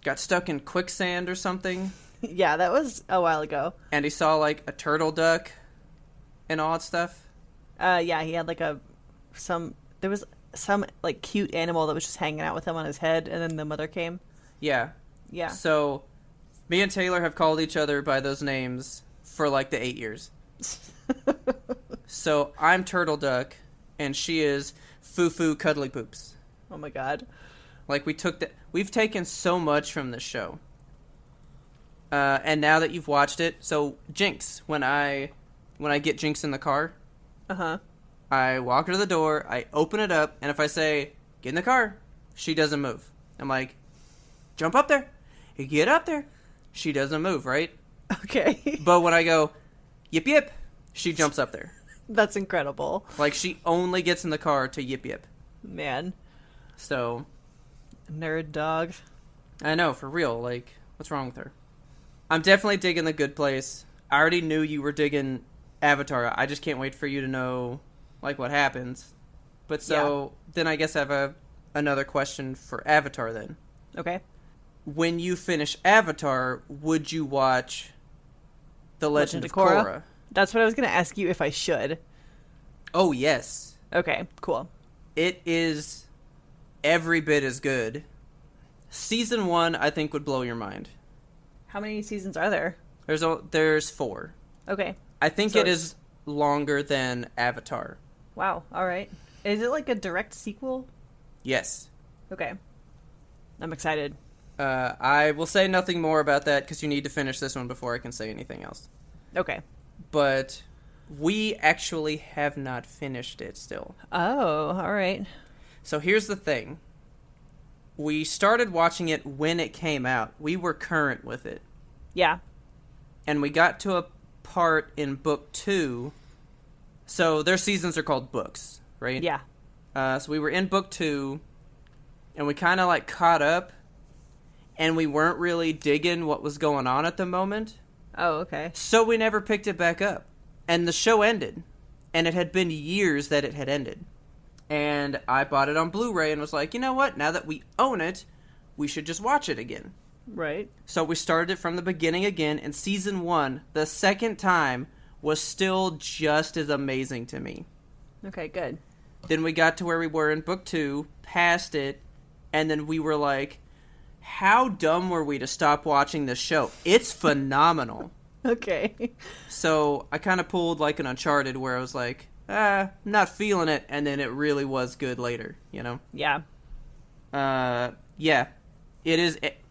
got stuck in quicksand or something? Yeah, that was a while ago. And he saw, like, a turtle duck and all that stuff? Yeah, he had, like, there was some, like, cute animal that was just hanging out with him on his head, and then the mother came. Yeah. Yeah. So, me and Taylor have called each other by those names for, like, the 8 years. So, I'm Turtle Duck, and she is Foo-Foo Cuddly Poops. Oh my god. Like, we've taken so much from this show. And now that you've watched it, so Jinx, when I get Jinx in the car, Uh-huh. I walk her to the door, I open it up, and if I say, get in the car, she doesn't move. I'm like, jump up there. You get up there. She doesn't move, right? Okay. But when I go, yip yip, she jumps up there. That's incredible. Like, she only gets in the car to yip yip. Man. So, Nerd dog. I know, for real, like, what's wrong with her? I'm definitely digging The Good Place. I already knew you were digging Avatar. I just can't wait for you to know, like, what happens. But so, then I guess I have another question for Avatar then. Okay. When you finish Avatar, would you watch The Legend of Korra? That's what I was going to ask you if I should. Oh, yes. Okay, cool. It is every bit as good. Season 1, I think, would blow your mind. How many seasons are there? There's 4. Okay. I think So it is longer than Avatar. Wow, alright. Is it like a direct sequel? Yes. Okay. I'm excited. I will say nothing more about that because you need to finish this one before I can say anything else. Okay. But we actually have not finished it still. Oh, alright. So here's the thing. We started watching it when it came out. We were current with it. Yeah. And we got to a part in book 2. So their seasons are called books, right? Yeah. So we were in book 2, and we kind of, like, caught up. and we weren't really digging what was going on at the moment. Oh, okay. So we never picked it back up. And the show ended. And it had been years that it had ended. And I bought it on Blu-ray and was like, you know what? Now that we own it, we should just watch it again. Right. So we started it from the beginning again, and season 1, the second time, was still just as amazing to me. Okay, good. Then we got to where we were in book 2, passed it, and then we were like, how dumb were we to stop watching this show? It's phenomenal. Okay. So I kind of pulled like an Uncharted where I was like, not feeling it, and then it really was good later, you know? Yeah. Yeah. It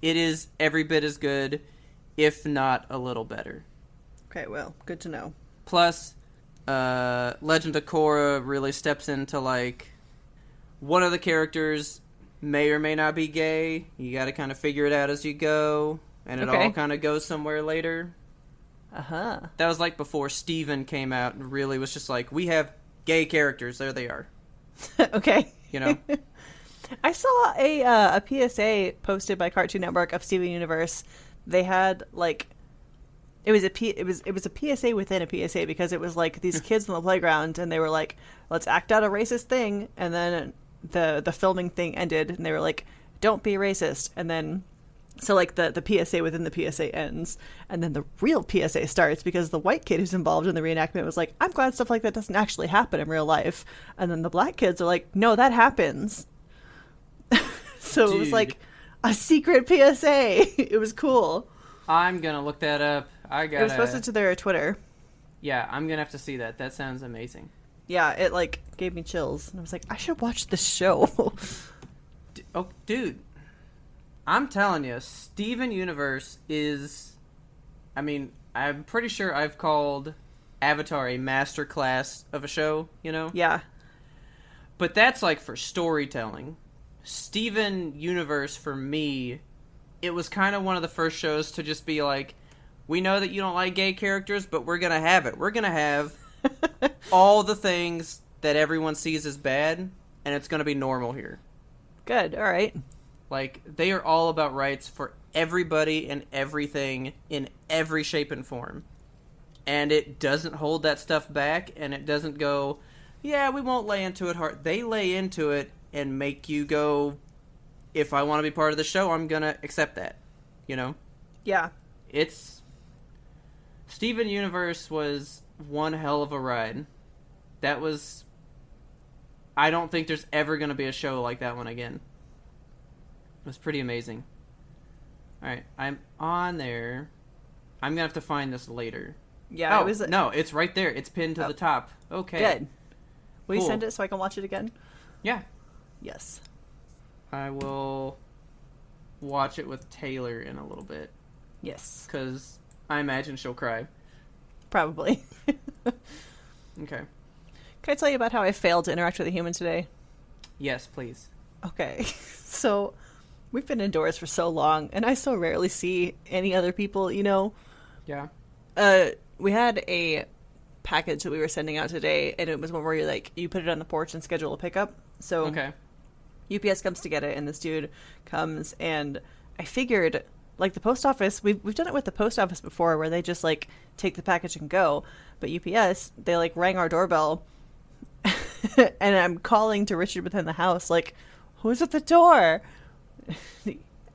is every bit as good, if not a little better. Okay, well, good to know. Plus, Legend of Korra really steps into, like, one of the characters may or may not be gay. You gotta kind of figure it out as you go, and it all kind of goes somewhere later. Uh-huh. That was, like, before Steven came out and really was just like, we have gay characters, there they are. Okay. You know? I saw a PSA posted by Cartoon Network of Steven Universe. They had, like... It was a PSA within a PSA because it was like these kids on the playground and they were like, let's act out a racist thing, and then the filming thing ended and they were like, don't be racist, and then so like the PSA within the PSA ends and then the real PSA starts because the white kid who's involved in the reenactment was like, I'm glad stuff like that doesn't actually happen in real life, and then the black kids are like, no, that happens. So Dude. It was like a secret PSA. It was cool. I'm gonna look that up. It was posted to their Twitter. Yeah, I'm gonna have to see that. That sounds amazing. Yeah, it like gave me chills, and I was like, I should watch this show. Dude, I'm telling you, Steven Universe is. I mean, I'm pretty sure I've called Avatar a masterclass of a show. You know? Yeah. But that's like for storytelling. Steven Universe for me, it was kind of one of the first shows to just be like, we know that you don't like gay characters, but we're going to have it. We're going to have all the things that everyone sees as bad, and it's going to be normal here. Good, all right. Like, they are all about rights for everybody and everything in every shape and form. And it doesn't hold that stuff back, and it doesn't go, yeah, we won't lay into it hard. They lay into it and make you go, if I want to be part of the show, I'm going to accept that. You know? Yeah. Steven Universe was one hell of a ride. That was... I don't think there's ever going to be a show like that one again. It was pretty amazing. Alright, I'm on there. I'm going to have to find this later. Yeah, No, it's right there. It's pinned to the top. Okay. Good. Will you send it so I can watch it again? Yeah. Yes. I will watch it with Taylor in a little bit. Yes. Because I imagine she'll cry. Probably. Okay. Can I tell you about how I failed to interact with a human today? Yes, please. Okay. So, we've been indoors for so long, and I so rarely see any other people, you know? Yeah. We had a package that we were sending out today, and it was one where you put it on the porch and schedule a pickup. So, okay. UPS comes to get it, and this dude comes, and I figured, like, the post office, we've done it with the post office before, where they just, like, take the package and go, but UPS, they, like, rang our doorbell, and I'm calling to Richard within the house, like, who's at the door?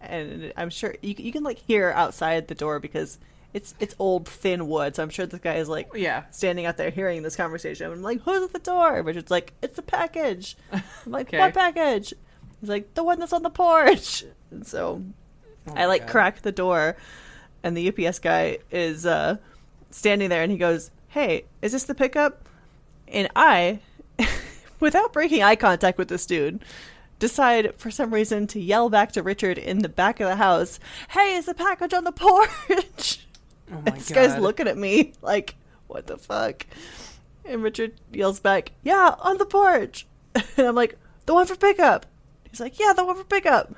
And I'm sure, you can, like, hear outside the door, because it's old, thin wood, so I'm sure this guy is, like, standing out there hearing this conversation. I'm like, who's at the door? Richard's like, it's the package. I'm like, okay. What package? He's like, the one that's on the porch. And so I, like, crack the door, and the UPS guy is standing there, and he goes, hey, is this the pickup? And I, without breaking eye contact with this dude, decide for some reason to yell back to Richard in the back of the house, hey, is the package on the porch? Oh my God. This guy's looking at me like, what the fuck? And Richard yells back, yeah, on the porch. And I'm like, the one for pickup. He's like, yeah, the one for pickup.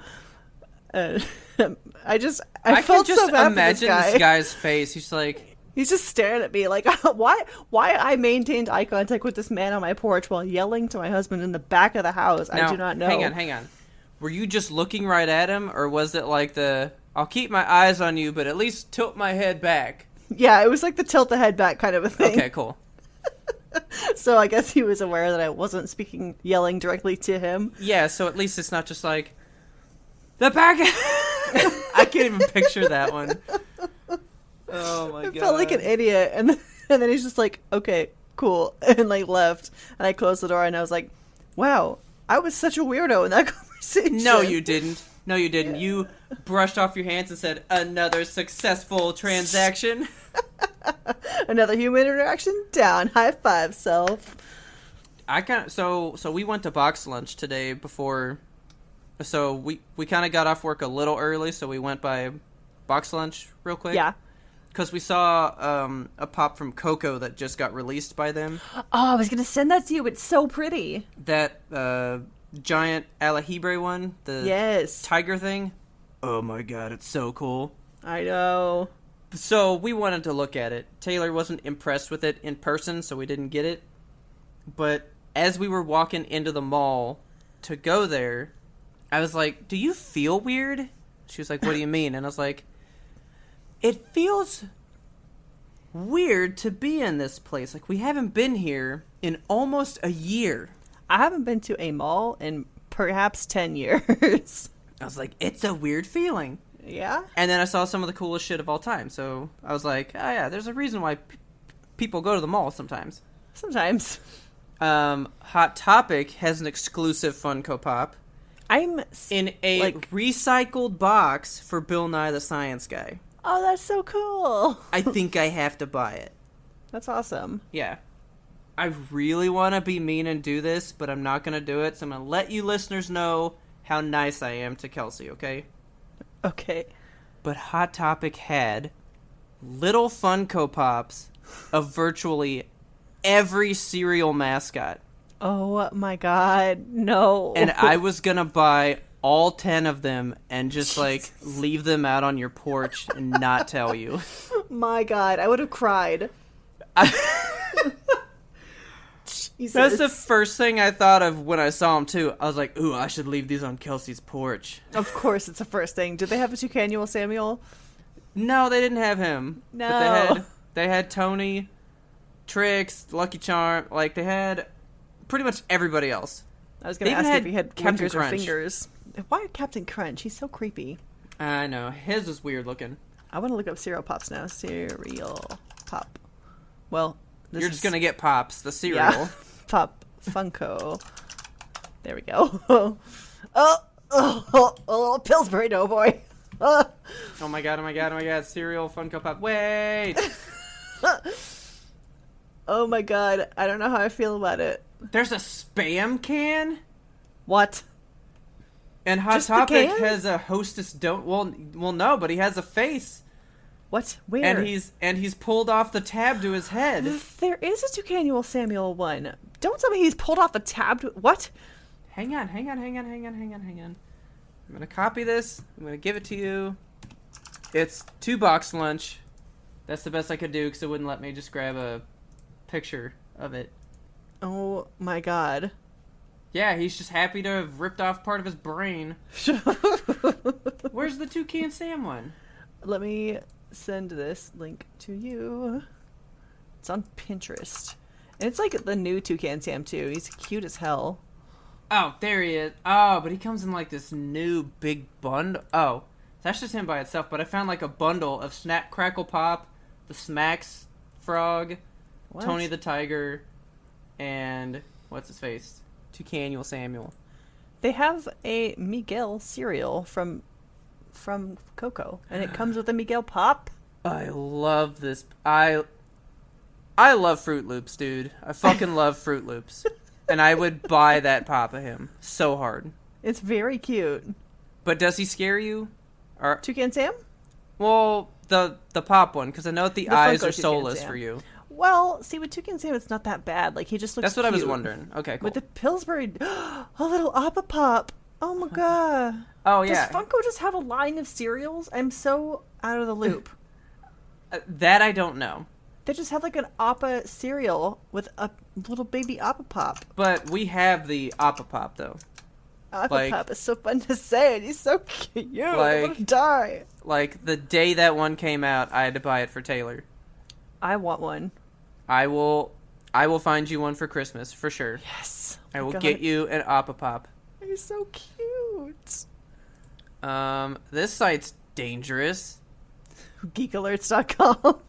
I felt so bad imagine for this guy's face. He's like, he's just staring at me like, why I maintained eye contact with this man on my porch while yelling to my husband in the back of the house. Now, I do not know. Hang on. were you just looking right at him, or was it like the I'll keep my eyes on you, but at least tilt my head back? Yeah, it was like the tilt the head back kind of a thing. Okay, cool. So I guess he was aware that I wasn't yelling directly to him. Yeah, so at least it's not just like the back. I can't even picture that one. Oh my god! I felt like an idiot, and then he's just like, "Okay, cool," and like left. And I closed the door, and I was like, "Wow, I was such a weirdo in that conversation." No, you didn't. No, you didn't. Yeah. You brushed off your hands and said, "Another successful transaction." Another human interaction down. High five, self. So we went to box lunch today before. So we kind of got off work a little early, so we went by box lunch real quick. Yeah. Because we saw a pop from Coco that just got released by them. Oh, I was gonna send that to you. It's so pretty. That giant Alahibre one, the tiger thing. Oh my god, it's so cool. I know. So we wanted to look at it. Taylor wasn't impressed with it in person, so we didn't get it. But as we were walking into the mall to go there, I was like, "Do you feel weird?" She was like, "What do you mean?" And I was like, "It feels weird to be in this place. Like, we haven't been here in almost a year." I haven't been to a mall in perhaps 10 years. I was like, "It's a weird feeling." Yeah? And then I saw some of the coolest shit of all time. So I was like, "Oh yeah, there's a reason why people go to the mall sometimes." Sometimes. Hot Topic has an exclusive Funko Pop. I'm in a recycled box for Bill Nye the Science Guy. Oh, that's so cool. I think I have to buy it. That's awesome. Yeah. I really want to be mean and do this, but I'm not going to do it. So I'm going to let you listeners know how nice I am to Kelsey, okay? Okay. But Hot Topic had little Funko Pops of virtually every cereal mascot. Oh my god, no. And I was going to buy all 10 of them and just like leave them out on your porch and not tell you. My god, I would have cried. That's the first thing I thought of when I saw him too. I was like, "Ooh, I should leave these on Kelsey's porch." Of course, it's the first thing. Did they have a Toucanual Samuel? No, they didn't have him. No, but they had Tony, Trix, Lucky Charm. Like they had pretty much everybody else. I was going to ask if he had Captain Crunch. Or fingers. Why Captain Crunch? He's so creepy. I know. His is weird looking. I want to look up cereal pops now. Cereal pop. Well, you're just going to get Pops, the cereal. Yeah. Pop Funko. There we go. Oh, Pillsbury Doughboy. Oh my god. Cereal Funko Pop. Wait. Oh my god. I don't know how I feel about it. There's a Spam can? What? And Hot Topic has a Hostess well no, but he has a face. What? Where? And he's pulled off the tab to his head. There is a Toucanual Samuel one. Don't tell me he's pulled off the tab to... What? Hang on. I'm gonna copy this. I'm gonna give it to you. It's 2 box lunch. That's the best I could do because it wouldn't let me just grab a picture of it. Oh my god. Yeah, he's just happy to have ripped off part of his brain. Where's the Toucan Sam one? Let me send this link to you. It's on Pinterest. And it's like the new Toucan Sam too. He's cute as hell. Oh, there he is. Oh, but he comes in like this new big bundle. Oh, that's just him by itself. But I found like a bundle of Snap, Crackle, Pop, the Smacks Frog, What? Tony the Tiger, and what's his face? Toucanual Samuel. They have a Miguel cereal from Coco, and it comes with a Miguel Pop. I love this. I love Fruit Loops, dude. I fucking love Fruit Loops. And I would buy that pop of him so hard. It's very cute. But does he scare you? Or Toucan Sam? well, the pop one, because I know that the eyes Funko are Toucan soulless Sam. for you. Well, see, with Toucan Sam, it's not that bad. Like, he just looks That's what cute. I was wondering. Okay, cool. With the Pillsbury... A little Appa Pop. Oh my god. Oh, yeah. Does Funko just have a line of cereals? I'm so out of the loop. That I don't know. They just have like an Appa cereal with a little baby Appa Pop. But we have the Appa Pop, though. Appa Like- Pop is so fun to say, and he's so cute. I want Like- to die. Like, the day that one came out, I had to buy it for Taylor. I want one. I will find you one for Christmas, for sure. Yes. I will God. get you an Appa Pop. He's so cute. This site's dangerous. Geekalerts.com.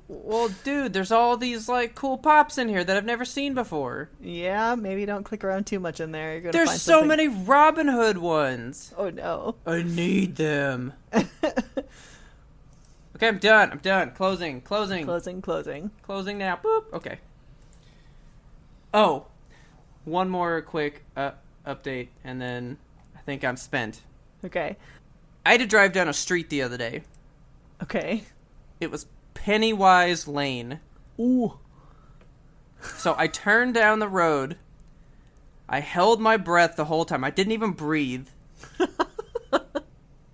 Well, dude, there's all these, like, cool pops in here that I've never seen before. Yeah, maybe don't click around too much in there. You're gonna There's find so something. many Robin Hood ones. Oh no. I need them. Okay, I'm done. Closing. Closing. Closing now. Boop. Okay. Oh, one more quick update, and then I think I'm spent. Okay. I had to drive down a street the other day. Okay. It was Pennywise Lane. Ooh. So I turned down the road. I held my breath the whole time. I didn't even breathe.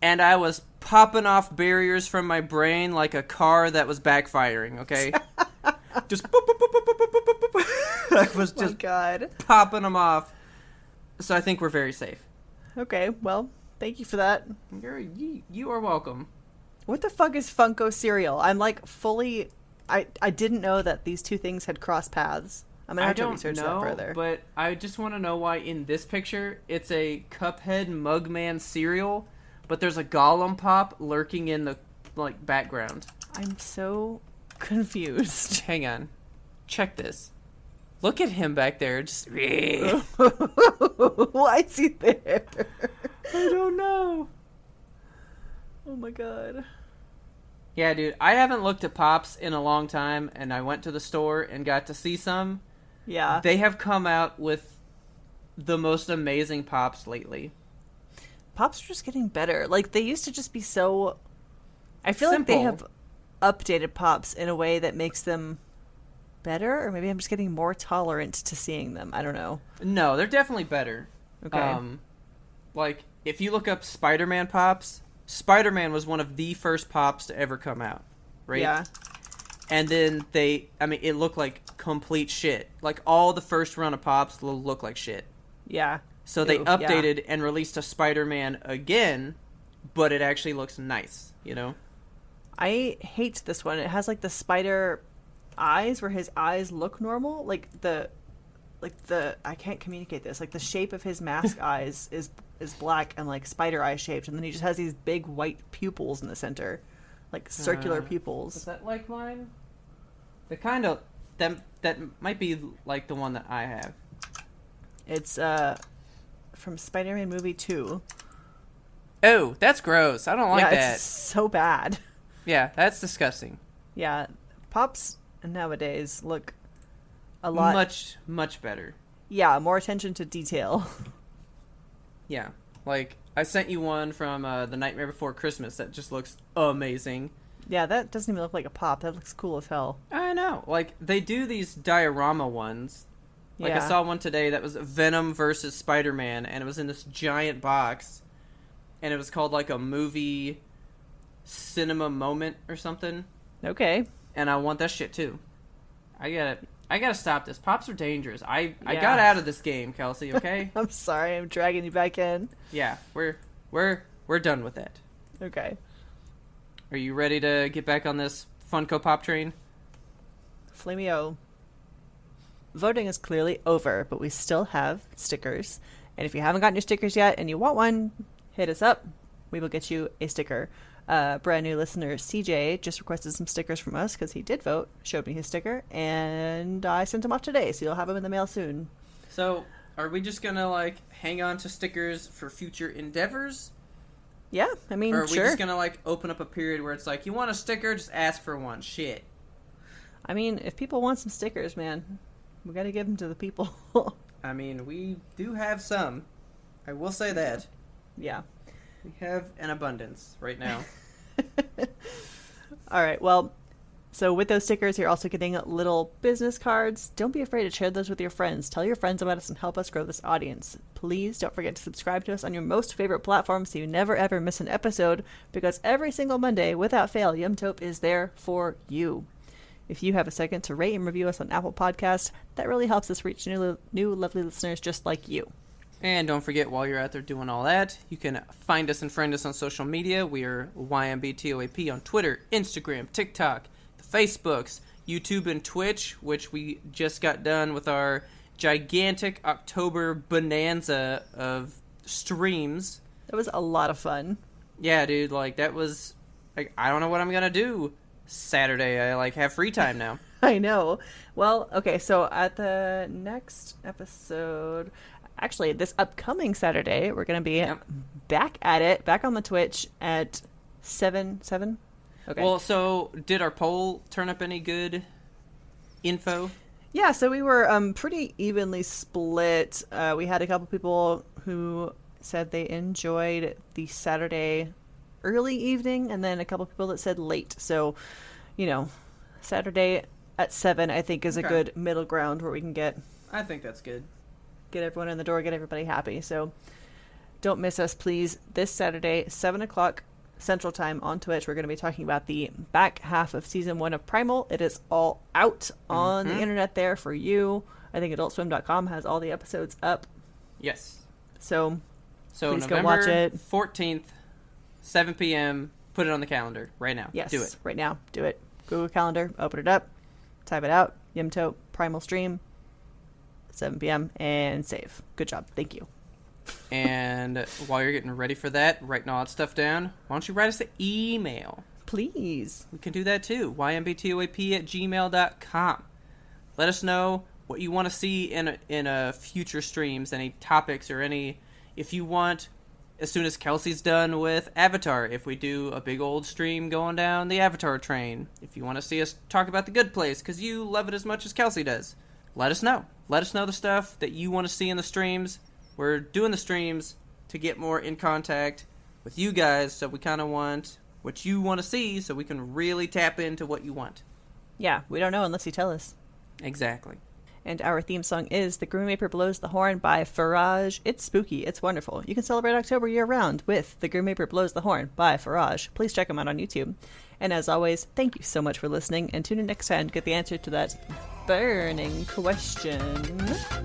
And I was popping off barriers from my brain like a car that was backfiring, okay? Just boop, boop, boop, boop, boop, boop, boop, boop. I was Oh my just God. popping them off. So I think we're very safe. Okay, well, thank you for that. You are welcome. What the fuck is Funko cereal? I'm like fully... I didn't know that these two things had crossed paths. I'm gonna have to research that further. But I just want to know why in this picture it's a Cuphead Mugman cereal, but there's a Gollum pop lurking in the background. I'm so confused. Hang on, check this. Look at him back there. Just Why is he there? I don't know. Oh my God. Yeah, dude, I haven't looked at pops in a long time, and I went to the store and got to see some. Yeah. They have come out with the most amazing pops lately. Pops are just getting better. Like, they used to just be so... I feel like they Simple. have updated Pops in a way that makes them better, or maybe I'm just getting more tolerant to seeing them. I don't know. No, they're definitely better. Okay. Like, if you look up Spider-Man pops, Spider-Man was one of the first pops to ever come out, right? Yeah. And then it looked like complete shit. Like, all the first run of pops look like shit. Yeah. So they Ew, yeah. updated and released a Spider-Man again, but it actually looks nice, you know? I hate this one. It has, like, the spider eyes where his eyes look normal. Like, the I can't communicate this. Like, the shape of his mask eyes is black and, like, spider eye shaped, and then he just has these big white pupils in the center. Like, circular Is pupils. that like mine? The kind of... That might be like the one that I have. It's, from Spider-Man movie 2. Oh, that's gross. I don't like yeah, that. it's so bad. Yeah, that's disgusting. Yeah, Pops nowadays look a lot... Much better. Yeah, more attention to detail. Yeah. Like, I sent you one from The Nightmare Before Christmas that just looks amazing. Yeah, that doesn't even look like a Pop. That looks cool as hell. I know. Like, they do these diorama ones. Like, Yeah. I saw one today that was Venom versus Spider-Man, and it was in this giant box. And it was called, like, a movie cinema moment or something. Okay. And I want that shit, too. I gotta stop this. Pops are dangerous. I Yeah. got out of this game, Kelsey, okay? I'm sorry, I'm dragging you back in. Yeah, we're done with that. Okay. Are you ready to get back on this Funko Pop train? Flamio. Voting is clearly over, but we still have stickers. And if you haven't gotten your stickers yet and you want one, hit us up. We will get you a sticker. Brand new listener CJ just requested some stickers from us because he did vote, showed me his sticker, and I sent him off today, so you'll have him in the mail soon. So, are we just gonna, like, hang on to stickers for future endeavors? Yeah, I mean, Or are we sure. just gonna, like, open up a period where it's like, you want a sticker, just ask for one. Shit. I mean, if people want some stickers, man, we gotta give them to the people. I mean, we do have some. I will say that. Yeah. We have an abundance right now. All right, well, so with those stickers, you're also getting little business cards. Don't be afraid to share those with your friends. Tell your friends about us and help us grow this audience. Please don't forget to subscribe to us on your most favorite platform so you never ever miss an episode, because every single Monday, without fail, Yumtope is there for you. If you have a second to rate and review us on Apple Podcasts, that really helps us reach new lovely listeners just like you. And don't forget, while you're out there doing all that, you can find us and friend us on social media. We are YMBTOAP on Twitter, Instagram, TikTok, the Facebooks, YouTube, and Twitch, which we just got done with our gigantic October bonanza of streams. That was a lot of fun. Yeah, dude, like, that was, like, I don't know what I'm gonna do Saturday. I, like, have free time now. I know. Well, okay, so at the next episode, actually, this upcoming Saturday, we're going to be back at it, back on the Twitch at 7? Okay. Well, so, did our poll turn up any good info? Yeah, so we were pretty evenly split. We had a couple people who said they enjoyed the Saturday early evening, and then a couple people that said late. So, you know, Saturday at 7, I think, is a good middle ground where we can get I think that's good. Get everyone in the door, get everybody happy. So don't miss us, please. This Saturday, 7 o'clock Central Time on Twitch, we're going to be talking about the back half of Season 1 of Primal. It is all out on the internet there for you. I think AdultSwim.com has all the episodes up. Yes. So please November go watch it. 14th, 7 p.m., put it on the calendar right now. Yes, do it. right now. Do it. Google Calendar, open it up, type it out, Yimto, Primal Stream, 7 p.m., and save. Good job. Thank you. And while you're getting ready for that, writing all that stuff down, why don't you write us an email? Please. We can do that too. ymbtoap@gmail.com. Let us know what you want to see in future streams, any topics or any, if you want, as soon as Kelsey's done with Avatar, if we do a big old stream going down the Avatar train, if you want to see us talk about The Good Place because you love it as much as Kelsey does, let us know. Let us know the stuff that you want to see in the streams. We're doing the streams to get more in contact with you guys, so we kind of want what you want to see so we can really tap into what you want. Yeah, we don't know unless you tell us. Exactly. And our theme song is The Grim Reaper Blows the Horn by Faraj. It's spooky. It's wonderful. You can celebrate October year-round with The Grim Reaper Blows the Horn by Faraj. Please check them out on YouTube. And as always, thank you so much for listening, and tune in next time to get the answer to that burning question.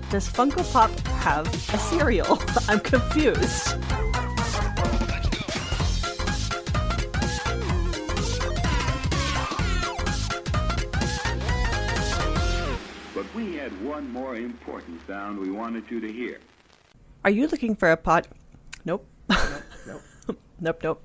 Does Funko Pop have a cereal? I'm confused. But we had one more important sound we wanted you to hear. Are you looking for a pot? Nope. Nope. Nope.